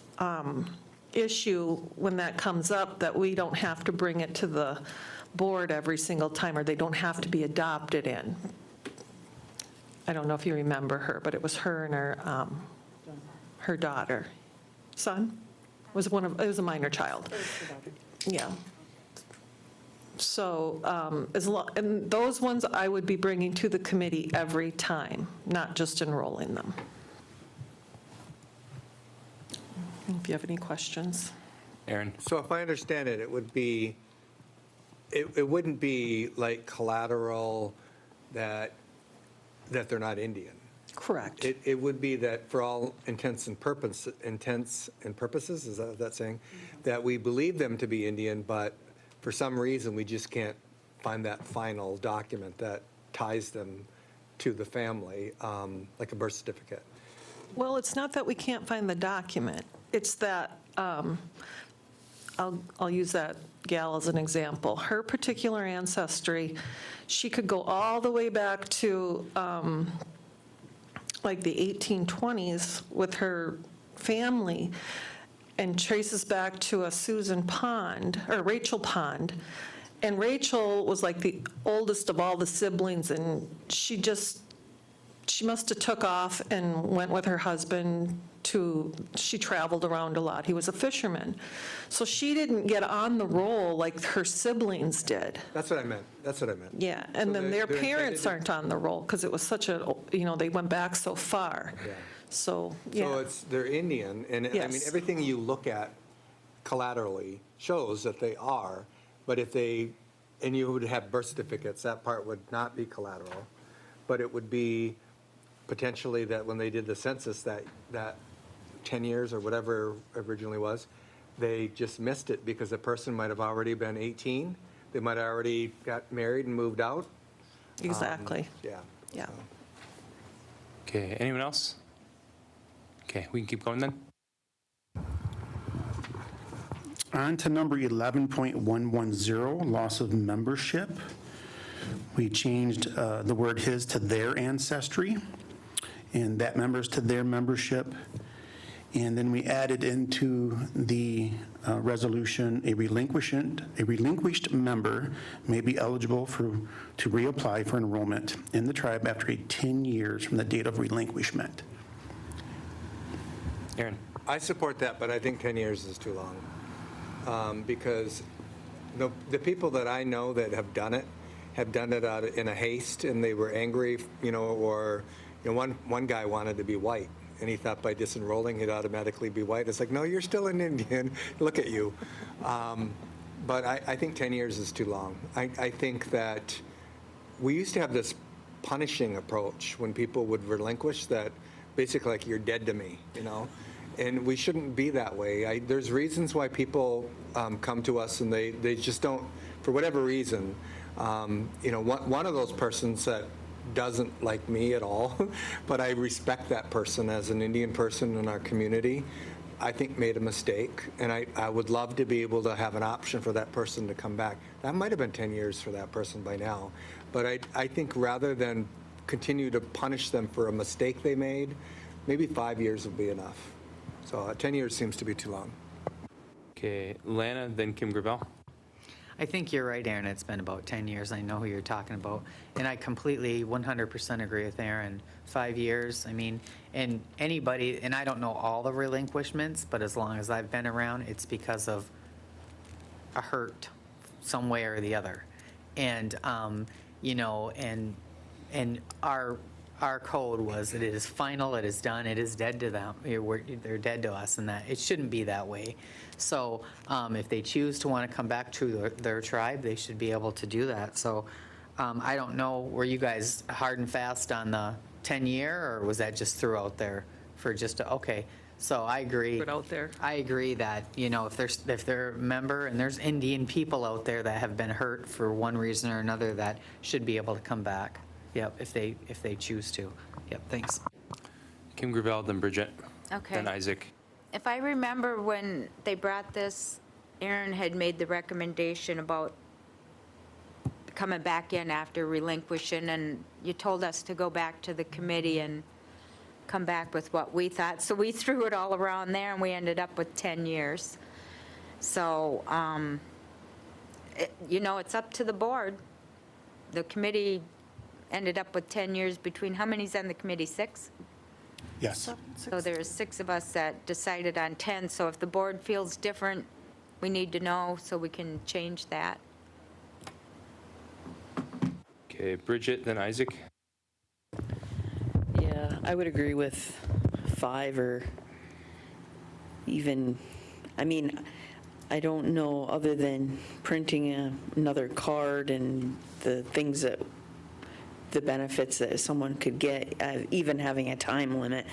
Speaker 18: issue when that comes up, that we don't have to bring it to the board every single time, or they don't have to be adopted in. I don't know if you remember her, but it was her and her daughter. Son? It was a minor child. Yeah. So, and those ones I would be bringing to the committee every time, not just enrolling them. If you have any questions.
Speaker 1: Aaron?
Speaker 7: So if I understand it, it wouldn't be like collateral that they're not Indian.
Speaker 18: Correct.
Speaker 7: It would be that for all intents and purposes, is that what that's saying? That we believe them to be Indian, but for some reason, we just can't find that final document that ties them to the family, like a birth certificate.
Speaker 18: Well, it's not that we can't find the document. It's that, I'll use that gal as an example. Her particular ancestry, she could go all the way back to like the 1820s with her family, and traces back to a Susan Pond, or Rachel Pond. And Rachel was like the oldest of all the siblings, and she must have took off and went with her husband she traveled around a lot. He was a fisherman. So she didn't get on the roll like her siblings did.
Speaker 7: That's what I meant.
Speaker 18: Yeah, and
Speaker 7: So
Speaker 18: then their
Speaker 7: they're
Speaker 18: parents aren't on the roll because it was such they went back so far.
Speaker 7: Yeah.
Speaker 18: So,
Speaker 7: So
Speaker 18: yeah.
Speaker 7: they're Indian, and I mean,
Speaker 18: Yes.
Speaker 7: everything you look at collaterally shows that they are, but and you would have birth certificates, that part would not be collateral, but it would be potentially that when they did the census, that 10 years or whatever originally was, they just missed it because the person might have already been 18, they might have already got married and moved out.
Speaker 18: Exactly.
Speaker 7: Yeah.
Speaker 18: Yeah.
Speaker 1: Okay, anyone else? Okay, we can keep going then.
Speaker 19: On to number 11.110, loss of membership. We changed the word his to their ancestry, and that members to their membership. And then we added into the resolution, a relinquished member may be eligible to reapply for enrollment in the tribe after 10 years from the date of relinquishment.
Speaker 1: Aaron?
Speaker 7: I support that, but I think 10 years is too long. Because the people that I know that have done it out in a haste, and they were angry, or one guy wanted to be white, and he thought by disenrolling he'd automatically be white. It's like, no, you're still an Indian. Look at you. But I think 10 years is too long. I think that we used to have this punishing approach when people would relinquish, that basically like, you're dead to me, And we shouldn't be that way. There's reasons why people come to us, and they just don't, for whatever reason. One of those persons that doesn't like me at all, but I respect that person as an Indian person in our community, I think made a mistake, and I would love to be able to have an option for that person to come back. That might have been 10 years for that person by now, but I think rather than continue to punish them for a mistake they made, maybe 5 years would be enough. So 10 years seems to be too long.
Speaker 1: Okay, Lana, then Kim Gravel.
Speaker 4: I think you're right, Aaron, it's been about 10 years, I know who you're talking about, and I completely 100% agree with Aaron. 5 years, I mean, and anybody, and I don't know all the relinquishments, but as long as I've been around, it's because of a hurt some way or the other. And, you know, and our code was that it is final, it is done, it is dead to them. They're dead to us, and that, it shouldn't be that way. So if they choose to want to come back to their tribe, they should be able to do that. So I don't know, were you guys hard and fast on the 10-year, or was that just threw out there for just, okay. So I agree.
Speaker 18: Put out there.
Speaker 4: I agree that, you know, if they're a member, and there's Indian people out there that have been hurt for one reason or another, that should be able to come back. Yep, if they choose to. Yep, thanks.
Speaker 1: Kim Gravel, then Bridget.
Speaker 6: Okay.
Speaker 1: Then Isaac.
Speaker 6: If I remember when they brought this, Aaron had made the recommendation about coming back in after relinquishing, and you told us to go back to the committee and come back with what we thought. So we threw it all around there, and we ended up with 10 years. So, you know, it's up to the board. The committee ended up with 10 years between, how many's on the committee, 6?
Speaker 19: Yes.
Speaker 6: So there's 6 of us that decided on 10, so if the board feels different, we need to know so we can change that.
Speaker 1: Okay, Bridget, then Isaac.
Speaker 8: Yeah, I would agree with 5 or even, I mean, I don't know, other than printing another card and the things that, the benefits that someone could get, even having a time limit.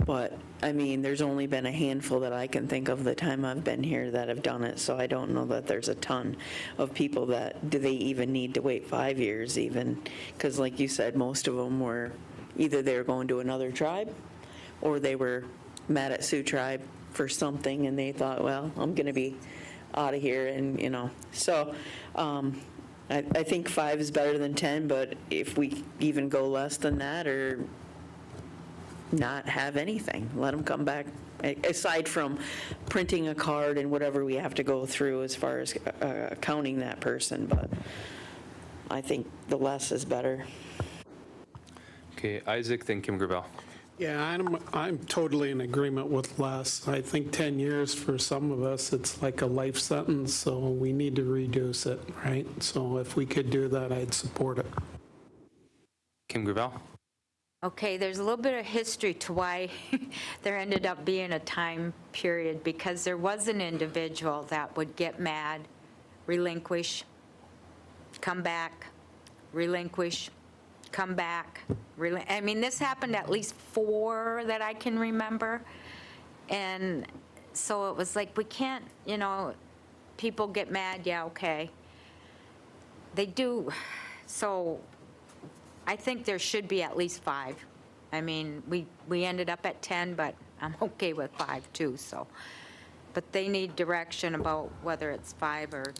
Speaker 8: But, I mean, there's only been a handful that I can think of the time I've been here that have done it, so I don't know that there's a ton of people that, do they even need to wait 5 years even? Because like you said, most of them were, either they were going to another tribe, or they were mad at Sioux Tribe for something, and they thought, well, I'm going to be out of here, and, you know. So, I think 5 is better than 10, but if we even go less than that, or not have anything, let them come back, aside from printing a card and whatever we have to go through as far as counting that person, but I think the less is better.
Speaker 1: Okay, Isaac, then Kim Gravel.
Speaker 11: Yeah, I'm totally in agreement with Les. I think 10 years for some of us, it's like a life sentence, so we need to reduce it, right? So if we could do that, I'd support it.
Speaker 1: Kim Gravel.
Speaker 6: Okay, there's a little bit of history to why there ended up being a time period, because there was an individual that would get mad, relinquish, come back, relinquish, come back. I mean, this happened at least 4 that I can remember. And so it was like, we can't, you know, people get mad, yeah, okay. They do. So I think there should be at least 5. I mean, we ended up at 10, but I'm okay with 5 too, so. But they need direction about whether it's 5 or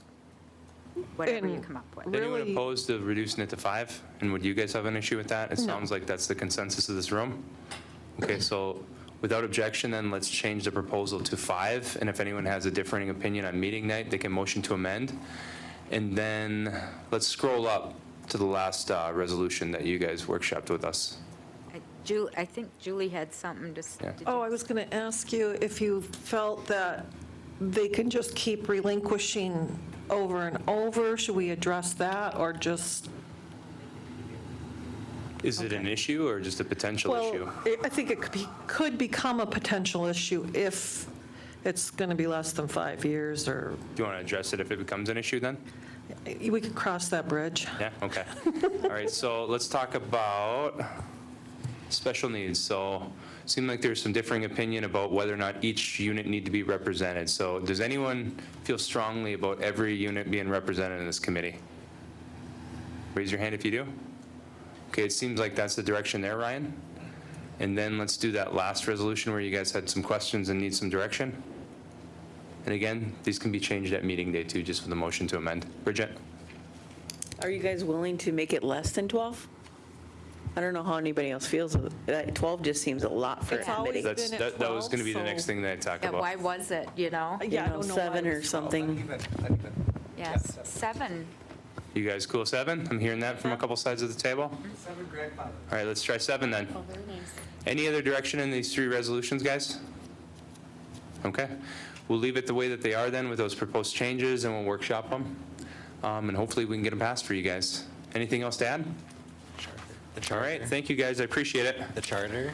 Speaker 6: whatever you come up with.
Speaker 1: Anyone opposed to reducing it to 5? And would you guys have an issue with that? It sounds like that's the consensus of this room. Okay, so without objection, then let's change the proposal to 5. And if anyone has a differing opinion on meeting night, they can motion to amend. And then let's scroll up to the last resolution that you guys workshopped with us.
Speaker 6: I think Julie had something to say.
Speaker 18: Oh, I was going to ask you if you felt that they can just keep relinquishing over and over. Should we address that, or just?
Speaker 1: Is it an issue or just a potential issue?
Speaker 18: Well, I think it could become a potential issue if it's going to be less than 5 years, or.
Speaker 1: Do you want to address it if it becomes an issue then?
Speaker 18: We could cross that bridge.
Speaker 1: Yeah, okay. All right, so let's talk about special needs. So it seemed like there's some differing opinion about whether or not each unit need to be represented. So does anyone feel strongly about every unit being represented in this committee? Raise your hand if you do. Okay, it seems like that's the direction there, Ryan. And then let's do that last resolution where you guys had some questions and need some direction. And again, these can be changed at meeting day too, just for the motion to amend. Bridget?
Speaker 8: Are you guys willing to make it less than 12? I don't know how anybody else feels. 12 just seems a lot for a committee.
Speaker 1: That was going to be the next thing that I talk
Speaker 6: Yeah,
Speaker 1: about.
Speaker 6: why was it, you know?
Speaker 18: Yeah, I don't know
Speaker 8: 7
Speaker 18: why
Speaker 8: or something.
Speaker 6: Yes, 7.
Speaker 1: You guys cool 7? I'm hearing that from a couple sides of the table.
Speaker 7: 7 grandfathers.
Speaker 1: All right, let's try 7 then.
Speaker 6: Oh, very nice.
Speaker 1: Any other direction in these 3 resolutions, guys? Okay. We'll leave it the way that they are then with those proposed changes, and we'll workshop them. And hopefully we can get them passed for you guys. Anything else to add? All right, thank you guys, I appreciate it.
Speaker 20: The charter?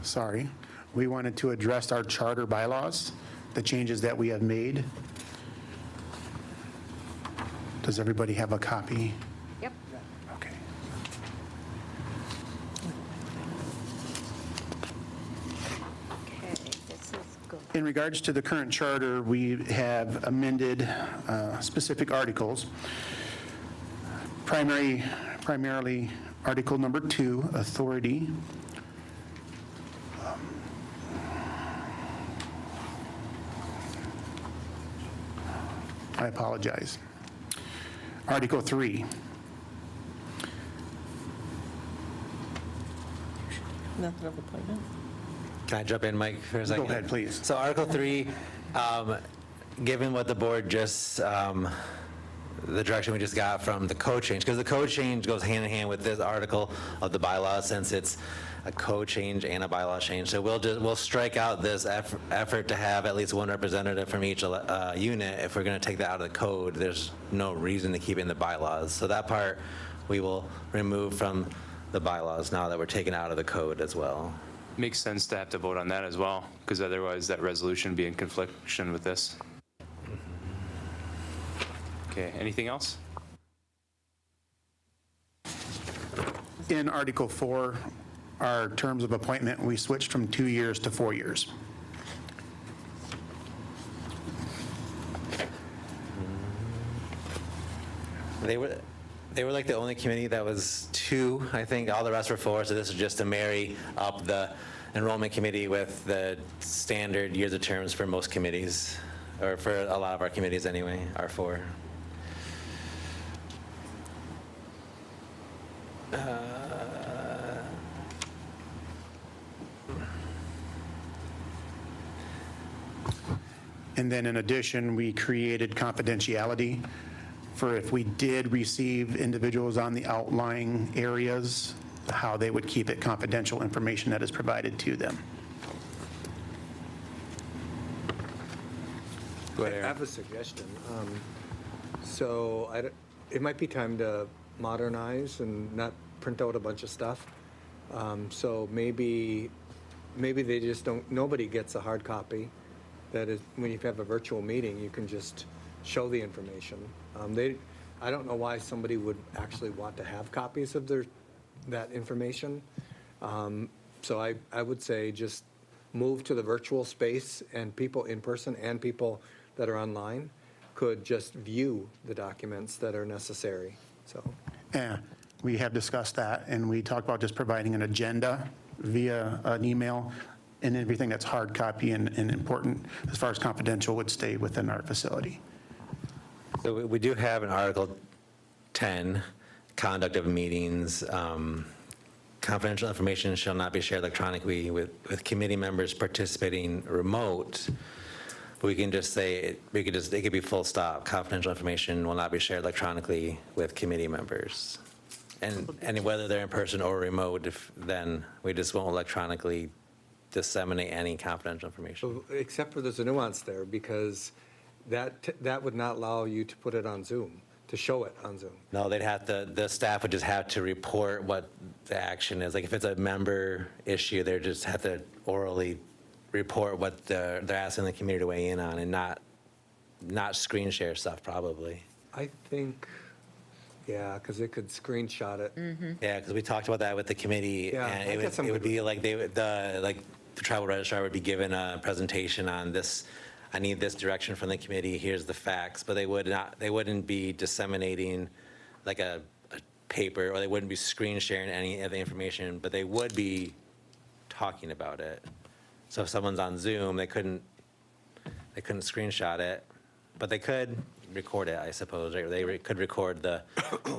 Speaker 19: Sorry. We wanted to address our charter bylaws, the changes that we have made. Does everybody have a copy?
Speaker 6: Yep.
Speaker 19: Okay.
Speaker 6: Okay, this is good.
Speaker 19: In regards to the current charter, we have amended specific articles. Primarily Article number 2, authority. I apologize. Article 3.
Speaker 10: Method of appointment?
Speaker 20: Can I jump in, Mike, for a second?
Speaker 19: Go ahead, please.
Speaker 20: So Article 3, given what the board just, the direction we just got from the code change, because the code change goes hand in hand with this article of the bylaw, since it's a code change and a bylaw change. So we'll strike out this effort to have at least one representative from each unit. If we're going to take that out of the code, there's no reason to keep it in the bylaws. So that part we will remove from the bylaws now that we're taking out of the code as well.
Speaker 1: Makes sense to have to vote on that as well, because otherwise that resolution would be in confliction with this. Okay, anything else?
Speaker 19: In Article 4, our terms of appointment, we switched from 2 years to 4 years.
Speaker 20: They were like the only committee that was 2, I think. All the rest were 4, so this is just to marry up the enrollment committee with the standard years of terms for most committees, or for a lot of our committees anyway, are 4.
Speaker 19: And then in addition, we created confidentiality for if we did receive individuals on the outlying areas, how they would keep it confidential information that is provided to them.
Speaker 1: Go ahead,
Speaker 7: I
Speaker 1: Aaron.
Speaker 7: have a suggestion. So it might be time to modernize and not print out a bunch of stuff. So maybe they just don't, nobody gets a hard copy. That is, when you have a virtual meeting, you can just show the information. I don't know why somebody would actually want to have copies of that information. So I would say just move to the virtual space, and people in person and people that are online could just view the documents that are necessary, so.
Speaker 19: Yeah, we have discussed that, and we talked about just providing an agenda via an email, and everything that's hard copy and important as far as confidential would stay within our facility.
Speaker 20: So we do have an Article 10, conduct of meetings. Confidential information shall not be shared electronically with committee members participating remote. We can just say, it could be full stop. Confidential information will not be shared electronically with committee members. And whether they're in person or remote, then we just won't electronically disseminate any confidential information.
Speaker 7: Except for there's a nuance there, because that would not allow you to put it on Zoom, to show it on Zoom.
Speaker 20: No, the staff would just have to report what the action is. Like if it's a member issue, they just have to orally report what they're asking the committee to weigh in on, and not screen share stuff probably.
Speaker 7: I think, yeah, because it could screenshot it.
Speaker 20: Yeah, because we talked about that with the committee,
Speaker 7: Yeah,
Speaker 20: and
Speaker 7: I
Speaker 20: it
Speaker 7: guess I'm
Speaker 20: would
Speaker 7: good
Speaker 20: be like the tribal registrar would be given a presentation on this. I need this direction from the committee. Here's the facts, but they wouldn't be disseminating like a paper, or they wouldn't be screen sharing any of the information, but they would be talking about it. So if someone's on Zoom, they couldn't screenshot it, but they could record it, I suppose. Right? They could record the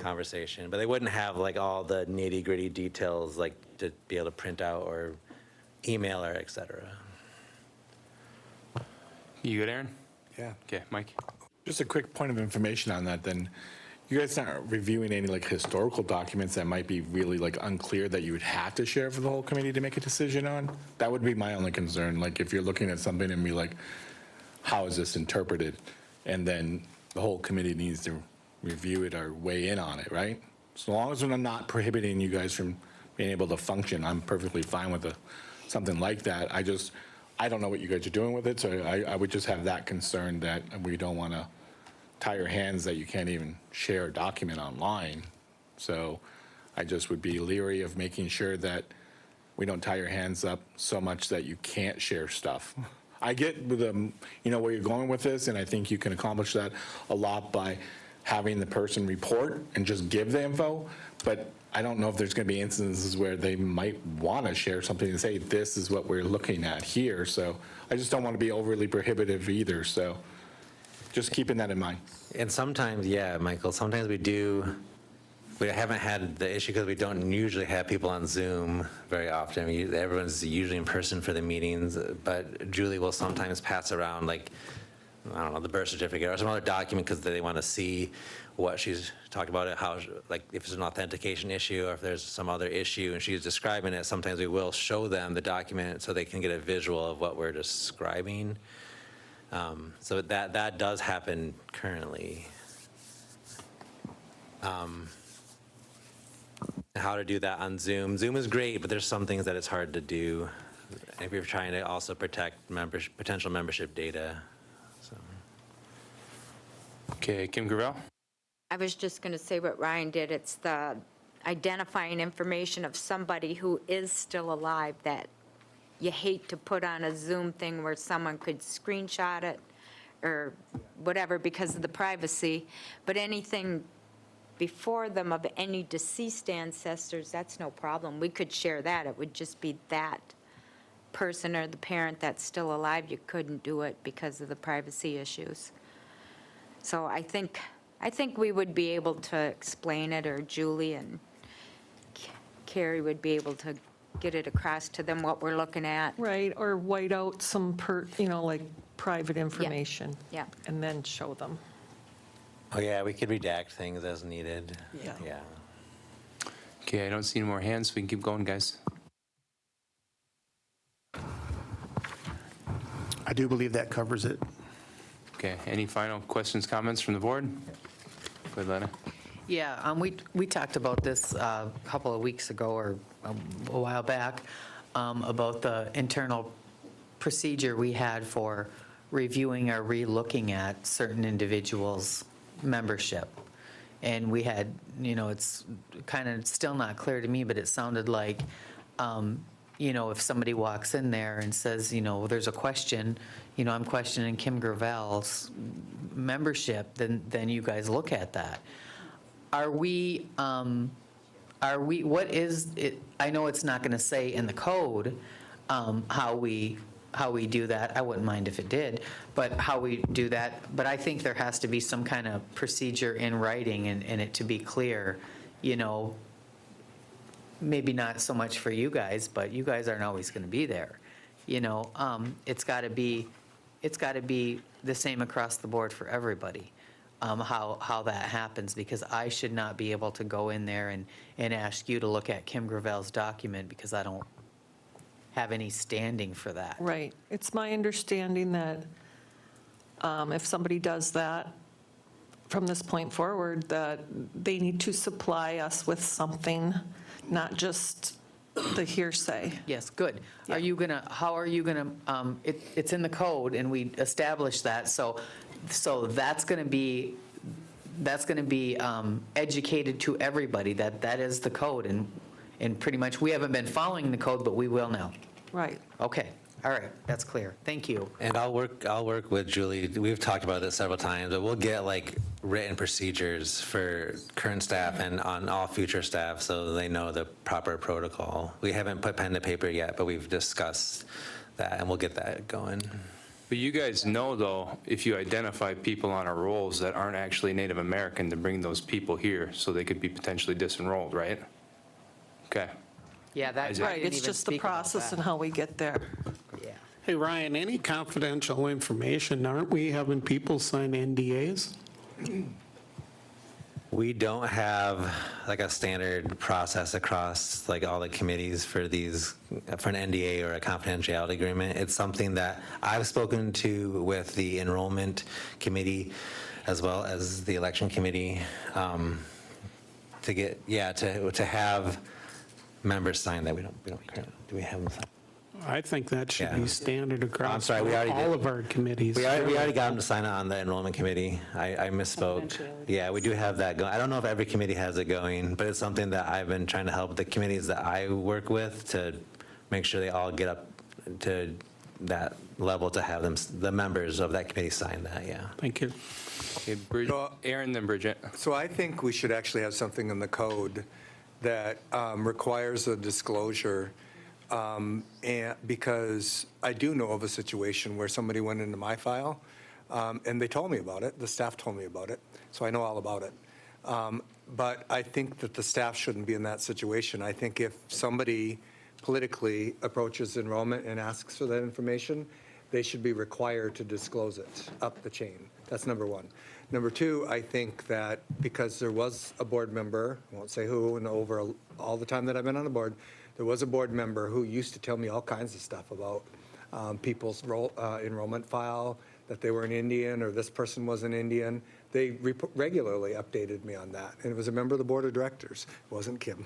Speaker 20: conversation, but they wouldn't have like all the nitty gritty details like to be able to print out or email or et cetera.
Speaker 1: You good, Aaron?
Speaker 7: Yeah.
Speaker 1: Okay, Mike?
Speaker 16: Just a quick point of information on that, then. You guys aren't reviewing any like historical documents that might be really like unclear that you would have to share for the whole committee to make a decision on? That would be my only concern. Like if you're looking at something and be like, how is this interpreted? And then the whole committee needs to review it or weigh in on it, right? So long as I'm not prohibiting you guys from being able to function, I'm perfectly fine with something like that. I don't know what you guys are doing with it, so I would just have that concern that we don't want to tie your hands that you can't even share a document online. So I just would be leery of making sure that we don't tie your hands up so much that you can't share stuff. I get with where you're going with this, and I think you can accomplish that a lot by having the person report and just give the info, but I don't know if there's going to be instances where they might want to share something and say, this is what we're looking at here. So I just don't want to be overly prohibitive either. So just keeping that in mind.
Speaker 20: And sometimes, yeah, Michael, sometimes we haven't had the issue because we don't usually have people on Zoom very often. Everyone's usually in person for the meetings, but Julie will sometimes pass around, like, I don't know, the birth certificate or some other document because they want to see what she's talked about, how, like, if it's an authentication issue or if there's some other issue and she's describing it, sometimes we will show them the document so they can get a visual of what we're describing. So that does happen currently. How to do that on Zoom. Zoom is great, but there's some things that it's hard to do if you're trying to also protect potential membership data. So.
Speaker 1: Okay, Kim Gravel?
Speaker 6: I was just going to say what Ryan did. It's the identifying information of somebody who is still alive that you hate to put on a Zoom thing where someone could screenshot it or whatever because of the privacy. But anything before them of any deceased ancestors, that's no problem. We could share that. It would just be that person or the parent that's still alive. You couldn't do it because of the privacy issues. So I think we would be able to explain it, or Julie and Carrie would be able to get it across to them what we're looking at.
Speaker 18: Right, or white out some like private information.
Speaker 6: Yeah.
Speaker 18: And then show them.
Speaker 20: Oh yeah, we could redact things as needed.
Speaker 18: Yeah.
Speaker 1: Okay, I don't see any more hands, so we can keep going, guys.
Speaker 19: I do believe that covers it.
Speaker 1: Okay, any final questions, comments from the board? Go ahead, Lana.
Speaker 4: Yeah, we talked about this a couple of weeks ago or a while back about the internal procedure we had for reviewing or re-looking at certain individuals' membership. And we had, it's kind of still not clear to me, but it sounded like, if somebody walks in there and says, there's a question, I'm questioning Kim Gravel's membership, then you guys look at that. Are we, what is it, I know it's not going to say in the code how we do that. I wouldn't mind if it did, but how we do that. But I think there has to be some kind of procedure in writing and it to be clear, maybe not so much for you guys, but you guys aren't always going to be there. It's got to be the same across the board for everybody. How that happens, because I should not be able to go in there and ask you to look at Kim Gravel's document because I don't have any standing for that.
Speaker 18: Right. It's my understanding that if somebody does that from this point forward, that they need to supply us with something, not just the hearsay.
Speaker 4: Yes, good. How are you gonna, it's in the code and we established that, so that's gonna be educated to everybody, that is the code, and pretty much, we haven't been following the code, but we will now.
Speaker 18: Right.
Speaker 4: Okay, all right, that's clear. Thank you.
Speaker 20: And I'll work with Julie. We've talked about this several times, but we'll get like written procedures for current staff and on all future staff so they know the proper protocol. We haven't put pen to paper yet, but we've discussed that and we'll get that going.
Speaker 1: But you guys know, though, if you identify people on our rolls that aren't actually Native American, to bring those people here so they could be potentially disenrolled, right? Okay.
Speaker 4: Yeah, that's
Speaker 18: Right, it's just the process and how we get there.
Speaker 4: Yeah.
Speaker 11: Hey, Ryan, any confidential information, aren't we having people sign NDAs?
Speaker 20: We don't have like a standard process across like all the committees for these, for an NDA or a confidentiality agreement. It's something that I've spoken to with the enrollment committee as well as the election committee to get, to have members sign that. We don't currently, do we have them sign?
Speaker 11: I think that should
Speaker 20: Yeah.
Speaker 11: be standard across
Speaker 20: I'm sorry, we already
Speaker 11: all
Speaker 20: did.
Speaker 11: of our committees.
Speaker 20: We already got them to sign on the enrollment committee. I misspoke. Yeah, we do have that going. I don't know if every committee has it going, but it's something that I've been trying to help the committees that I work with to make sure they all get up to that level to have them, the members of that committee sign that, yeah.
Speaker 11: Thank you.
Speaker 1: Okay, Aaron, then Bridget.
Speaker 7: So I think we should actually have something in the code that requires a disclosure, and because I do know of a situation where somebody went into my file, and they told me about it, the staff told me about it, so I know all about it. But I think that the staff shouldn't be in that situation. I think if somebody politically approaches enrollment and asks for that information, they should be required to disclose it up the chain. That's number one. Number two, I think that because there was a board member, I won't say who, and over all the time that I've been on the board, there was a board member who used to tell me all kinds of stuff about people's enrollment file, that they were an Indian or this person was an Indian. They regularly updated me on that, and it was a member of the board of directors. It wasn't Kim.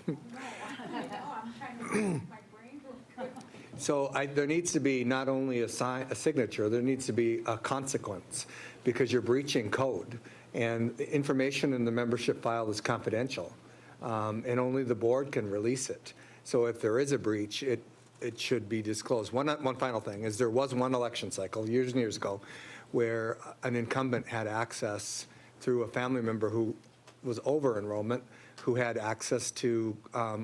Speaker 7: So there needs to be not only a signature, there needs to be a consequence, because you're breaching code, and the information in the membership file is confidential, and only the board can release it. So if there is a breach, it should be disclosed. One final thing is there was one election cycle years and years ago where an incumbent had access through a family member who was over enrollment, who had access to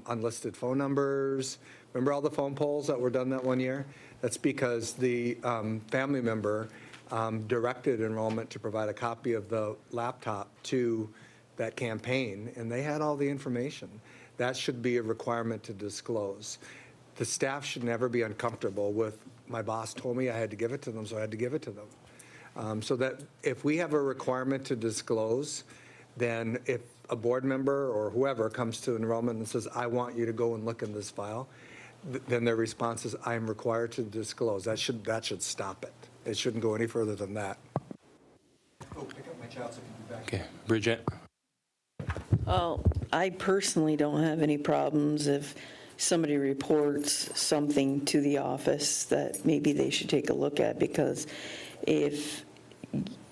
Speaker 7: unlisted phone numbers. Remember all the phone polls that were done that one year? That's because the family member directed enrollment to provide a copy of the laptop to that campaign, and they had all the information. That should be a requirement to disclose. The staff should never be uncomfortable with, my boss told me I had to give it to them, so I had to give it to them. So that if we have a requirement to disclose, then if a board member or whoever comes to enrollment and says, I want you to go and look in this file, then their response is, I am required to disclose. That should stop it. It shouldn't go any further than that. Oh, pick up my child so I can be back.
Speaker 1: Okay, Bridget.
Speaker 8: Well, I personally don't have any problems if somebody reports something to the office that maybe they should take a look at, because if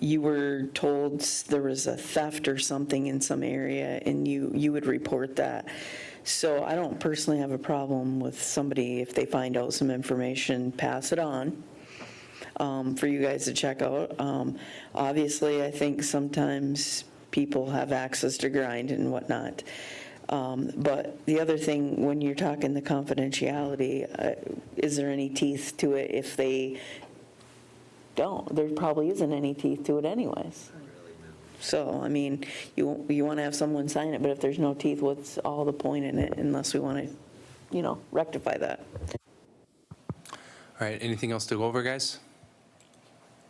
Speaker 8: you were told there was a theft or something in some area and you would report that. So I don't personally have a problem with somebody, if they find out some information, pass it on for you guys to check out. Obviously, I think sometimes people have access to grind and whatnot. But the other thing, when you're talking the confidentiality, is there any teeth to it if they don't? There probably isn't any teeth to it anyways. So, I mean, you want to have someone sign it, but if there's no teeth, what's all the point in it unless we want to, rectify that?
Speaker 1: All right, anything else to go over, guys?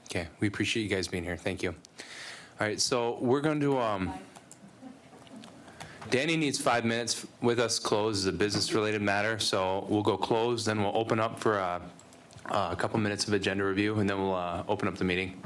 Speaker 1: Okay, we appreciate you guys being here. Thank you. All right, so we're going to, Danny needs 5 minutes with us closed. It's a business-related matter, so we'll go close, then we'll open up for a couple minutes of agenda review, and then we'll open up the meeting.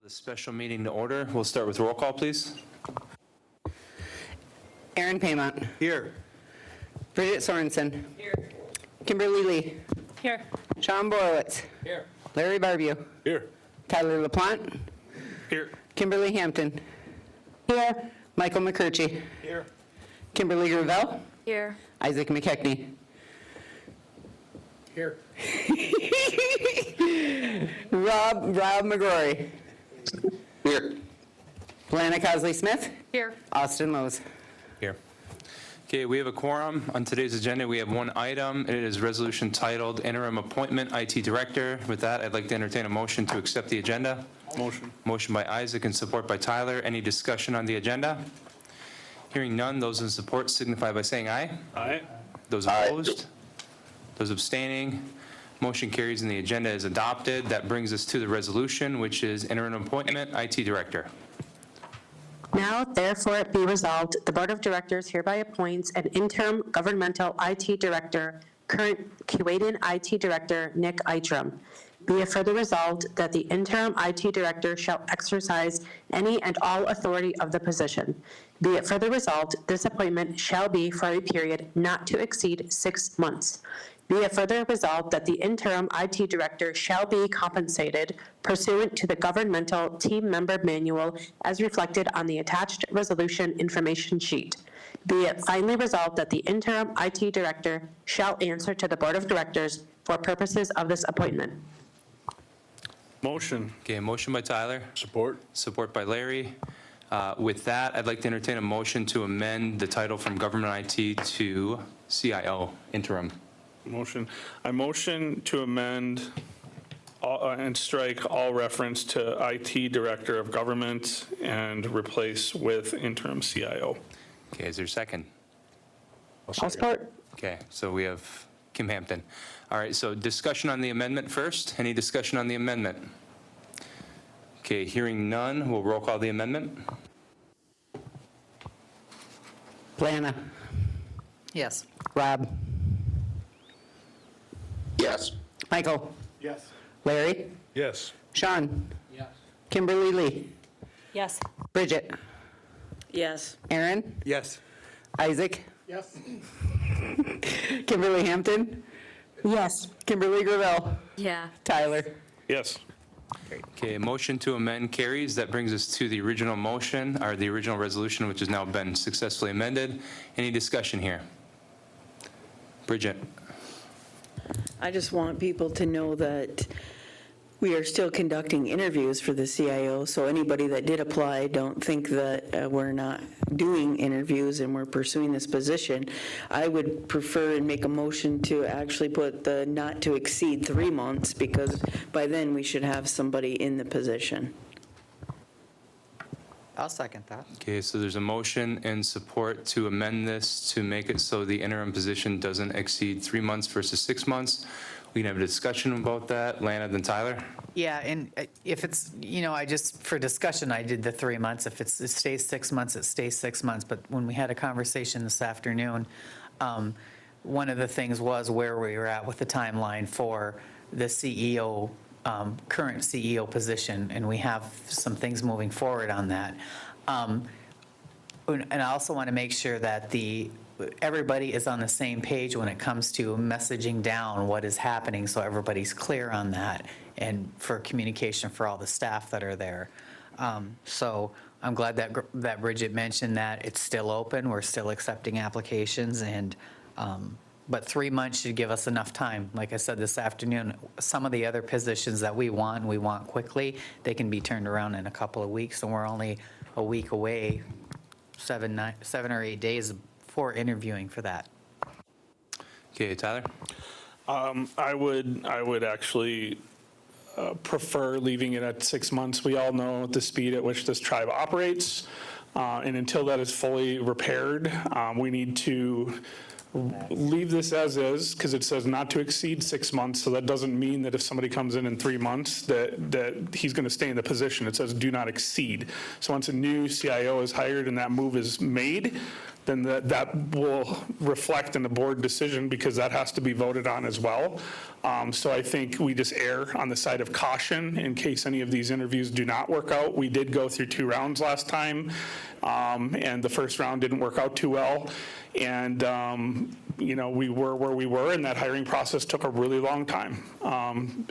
Speaker 1: The special meeting to order. We'll start with roll call, please.
Speaker 8: Aaron Paymont.
Speaker 7: Here.
Speaker 8: Bridget Sorensen. Here. Kimberly Lee.
Speaker 10: Here.
Speaker 8: Sean Borowitz.
Speaker 13: Here.
Speaker 8: Larry Barbeau.
Speaker 13: Here.
Speaker 8: Tyler LaPlante.
Speaker 13: Here.
Speaker 8: Kimberly Hampton. Here. Michael McCurchy.
Speaker 13: Here.
Speaker 8: Kimberly Gravel.
Speaker 6: Here.
Speaker 8: Isaac McKechnie.
Speaker 13: Here.
Speaker 8: Rob McGrory.
Speaker 7: Here.
Speaker 8: Lana Cosley Smith.
Speaker 4: Here.
Speaker 8: Austin Lowe's.
Speaker 1: Here. Okay, we have a quorum. On today's agenda, we have one item. It is resolution titled Interim Appointment IT Director. With that, I'd like to entertain a motion to accept the agenda.
Speaker 13: Motion.
Speaker 1: Motion by Isaac and support by Tyler. Any discussion on the agenda? Hearing none, those in support signify by saying aye.
Speaker 13: Aye.
Speaker 1: Those opposed? Those abstaining? Motion carries and the agenda is adopted. That brings us to the resolution, which is interim appointment IT Director.
Speaker 12: Now, therefore, it be resolved, the Board of Directors hereby appoints an interim governmental IT director, current Kuwaitan IT Director Nick Eitram. Be it further resolved that the interim IT director shall exercise any and all authority of the position. Be it further resolved, this appointment shall be for a period not to exceed 6 months. Be it further resolved that the interim IT director shall be compensated pursuant to the governmental team member manual as reflected on the attached resolution information sheet. Be it finally resolved that the interim IT director shall answer to the Board of Directors for purposes of this appointment.
Speaker 13: Motion.
Speaker 1: Okay, motion by Tyler.
Speaker 13: Support.
Speaker 1: Support by Larry. With that, I'd like to entertain a motion to amend the title from Government IT to CIO, interim.
Speaker 13: Motion. I motion to amend and strike all reference to IT Director of Government and replace with interim CIO.
Speaker 1: Okay, is there a second?
Speaker 12: I'll support.
Speaker 1: Okay, so we have Kim Hampton. All right, so discussion on the amendment first. Any discussion on the amendment? Okay, hearing none, we'll roll call the amendment.
Speaker 8: Lana.
Speaker 4: Yes.
Speaker 8: Rob.
Speaker 7: Yes.
Speaker 8: Michael.
Speaker 13: Yes.
Speaker 8: Larry.
Speaker 13: Yes.
Speaker 8: Sean. Yes. Kimberly Lee.
Speaker 10: Yes.
Speaker 8: Bridget.
Speaker 10: Yes.
Speaker 8: Aaron.
Speaker 7: Yes.
Speaker 8: Isaac.
Speaker 13: Yes.
Speaker 8: Kimberly Hampton.
Speaker 12: Yes.
Speaker 8: Kimberly Gravel.
Speaker 6: Yeah.
Speaker 8: Tyler.
Speaker 13: Yes.
Speaker 1: Okay, motion to amend carries. That brings us to the original motion, or the original resolution, which has now been successfully amended. Any discussion here? Bridget?
Speaker 8: I just want people to know that we are still conducting interviews for the CIO, so anybody that did apply, don't think that we're not doing interviews and we're pursuing this position. I would prefer and make a motion to actually put the not to exceed 3 months, because by then we should have somebody in the position.
Speaker 4: I'll second that.
Speaker 1: Okay, so there's a motion and support to amend this to make it so the interim position doesn't exceed 3 months versus 6 months. We can have a discussion about that. Lana, then Tyler?
Speaker 4: Yeah, and if it's, I just, for discussion, I did the 3 months. If it stays 6 months, it stays 6 months. But when we had a conversation this afternoon, one of the things was where we were at with the timeline for the CEO, current CEO position, and we have some things moving forward on that. And I also want to make sure that everybody is on the same page when it comes to messaging down what is happening, so everybody's clear on that, and for communication for all the staff that are there. So I'm glad that Bridget mentioned that it's still open, we're still accepting applications, and but 3 months should give us enough time. Like I said this afternoon, some of the other positions that we want quickly, they can be turned around in a couple of weeks, and we're only a week away, 7 or 8 days for interviewing for that.
Speaker 1: Okay, Tyler?
Speaker 13: I would actually prefer leaving it at 6 months. We all know the speed at which this tribe operates, and until that is fully repaired, we need to leave this as is, because it says not to exceed 6 months, so that doesn't mean that if somebody comes in 3 months, that he's going to stay in the position. It says do not exceed. So once a new CIO is hired and that move is made, then that will reflect in the board decision, because that has to be voted on as well. So I think we just err on the side of caution in case any of these interviews do not work out. We did go through 2 rounds last time, and the first round didn't work out too well. And, we were where we were, and that hiring process took a really long time.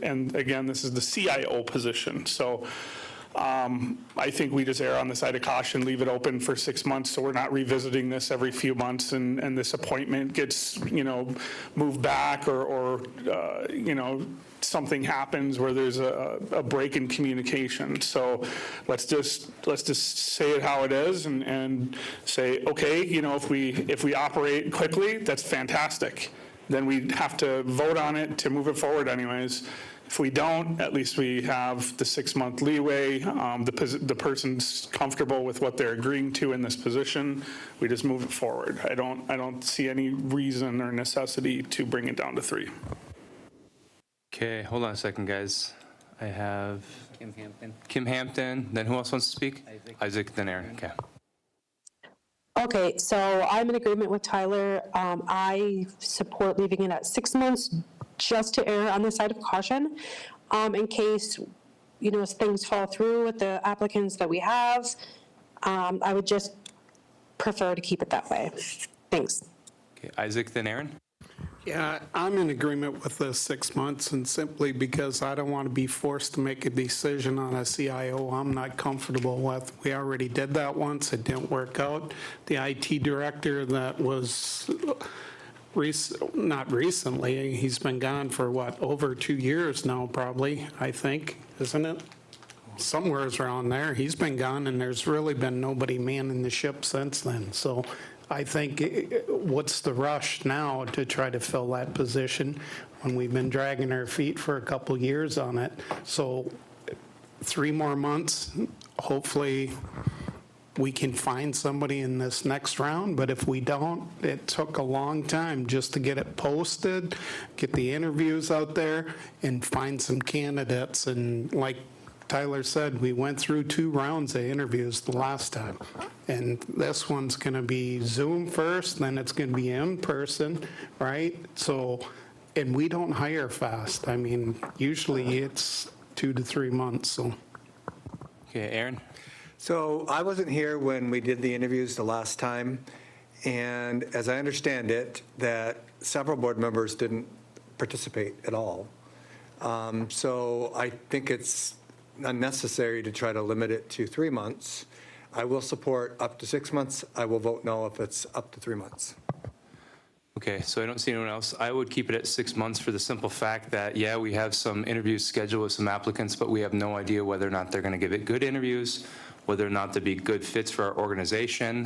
Speaker 13: And again, this is the CIO position. So I think we just err on the side of caution, leave it open for 6 months, so we're not revisiting this every few months, and this appointment gets, moved back, or something happens where there's a break in communication. So let's just say it how it is, and say, okay, if we operate quickly, that's fantastic. Then we have to vote on it to move it forward anyways. If we don't, at least we have the 6-month leeway. The person's comfortable with what they're agreeing to in this position. We just move it forward. I don't see any reason or necessity to bring it down to 3.
Speaker 1: Okay, hold on a second, guys. I have Kim Hampton, then who else wants to speak? Isaac, then Aaron, okay.
Speaker 12: Okay, so I'm in agreement with Tyler. I support leaving it at 6 months, just to err on the side of caution, in case, things fall through with the applicants that we have. I would just prefer to keep it that way. Thanks.
Speaker 1: Okay, Isaac, then Aaron?
Speaker 11: Yeah, I'm in agreement with the 6 months, and simply because I don't want to be forced to make a decision on a CIO I'm not comfortable with. We already did that once. It didn't work out. The IT director that was not recently, he's been gone for over 2 years now, probably, I think, isn't it? Somewhere around there. He's been gone, and there's really been nobody manning the ship since then. So I think, what's the rush now to try to fill that position when we've been dragging our feet for a couple years on it? So 3 more months, hopefully we can find somebody in this next round, but if we don't, it took a long time just to get it posted, get the interviews out there, and find some candidates. And like Tyler said, we went through 2 rounds of interviews the last time. And this one's going to be Zoom first, then it's going to be in person, right? So, and we don't hire fast. I mean, usually it's 2 to 3 months, so.
Speaker 1: Okay, Aaron?
Speaker 7: So I wasn't here when we did the interviews the last time, and as I understand it, that several board members didn't participate at all. So I think it's unnecessary to try to limit it to 3 months. I will support up to 6 months. I will vote no if it's up to 3 months.
Speaker 1: Okay, so I don't see anyone else. I would keep it at 6 months for the simple fact that, yeah, we have some interviews scheduled with some applicants, but we have no idea whether or not they're going to give it good interviews, whether or not they'd be good fits for our organization.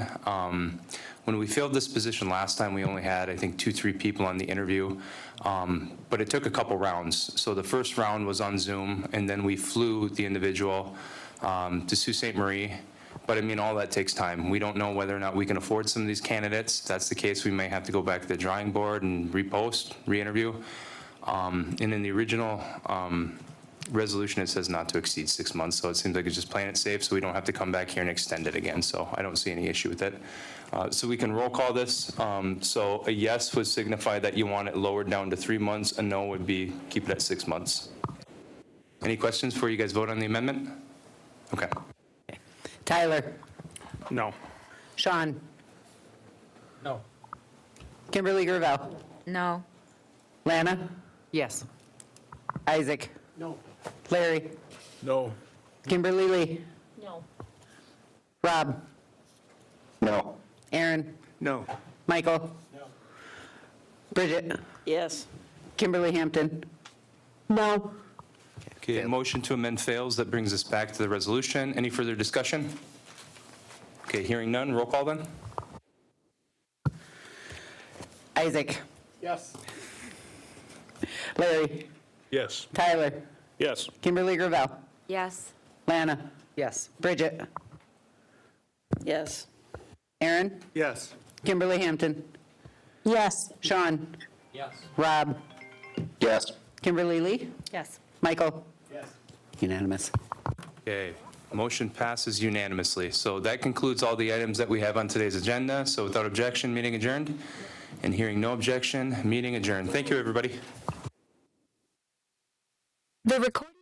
Speaker 1: When we filled this position last time, we only had, I think, 2-3 people on the interview, but it took a couple rounds. So the first round was on Zoom, and then we flew the individual to Sault Ste. Marie. But I mean, all that takes time. We don't know whether or not we can afford some of these candidates. If that's the case, we may have to go back to the drawing board and repost, re-interview. And in the original resolution, it says not to exceed 6 months, so it seems like it's just playing it safe, so we don't have to come back here and extend it again, so I don't see any issue with it. So we can roll call this. So a yes would signify that you want it lowered down to 3 months, a no would be keep it at 6 months. Any questions before you guys vote on the amendment? Okay.
Speaker 8: Tyler?
Speaker 13: No.
Speaker 8: Sean?
Speaker 4: No.
Speaker 8: Kimberly Gravel?
Speaker 6: No.
Speaker 8: Lana?
Speaker 4: Yes.
Speaker 8: Isaac?
Speaker 11: No.
Speaker 8: Larry?
Speaker 16: No.
Speaker 8: Kimberly Lee?
Speaker 6: No.
Speaker 8: Rob?
Speaker 7: No.
Speaker 8: Aaron?
Speaker 7: No.
Speaker 8: Michael? No. Bridget?
Speaker 10: Yes.
Speaker 8: Kimberly Hampton? No.
Speaker 1: Okay, motion to amend fails. That brings us back to the resolution. Any further discussion? Okay, hearing none, roll call then.
Speaker 8: Isaac?
Speaker 11: Yes.
Speaker 8: Larry?
Speaker 16: Yes.
Speaker 8: Tyler?
Speaker 13: Yes.
Speaker 8: Kimberly Gravel?
Speaker 6: Yes.
Speaker 8: Lana?
Speaker 4: Yes.
Speaker 8: Bridget?
Speaker 10: Yes.
Speaker 8: Aaron?
Speaker 7: Yes.
Speaker 8: Kimberly Hampton? Yes. Sean?
Speaker 16: Yes.
Speaker 8: Rob?
Speaker 16: Yes.
Speaker 8: Kimberly Lee?
Speaker 10: Yes.
Speaker 8: Michael? Yes. Unanimous.
Speaker 1: Okay, motion passes unanimously. So that concludes all the items that we have on today's agenda. So without objection, meeting adjourned. And hearing no objection, meeting adjourned. Thank you, everybody.
Speaker 12: The recording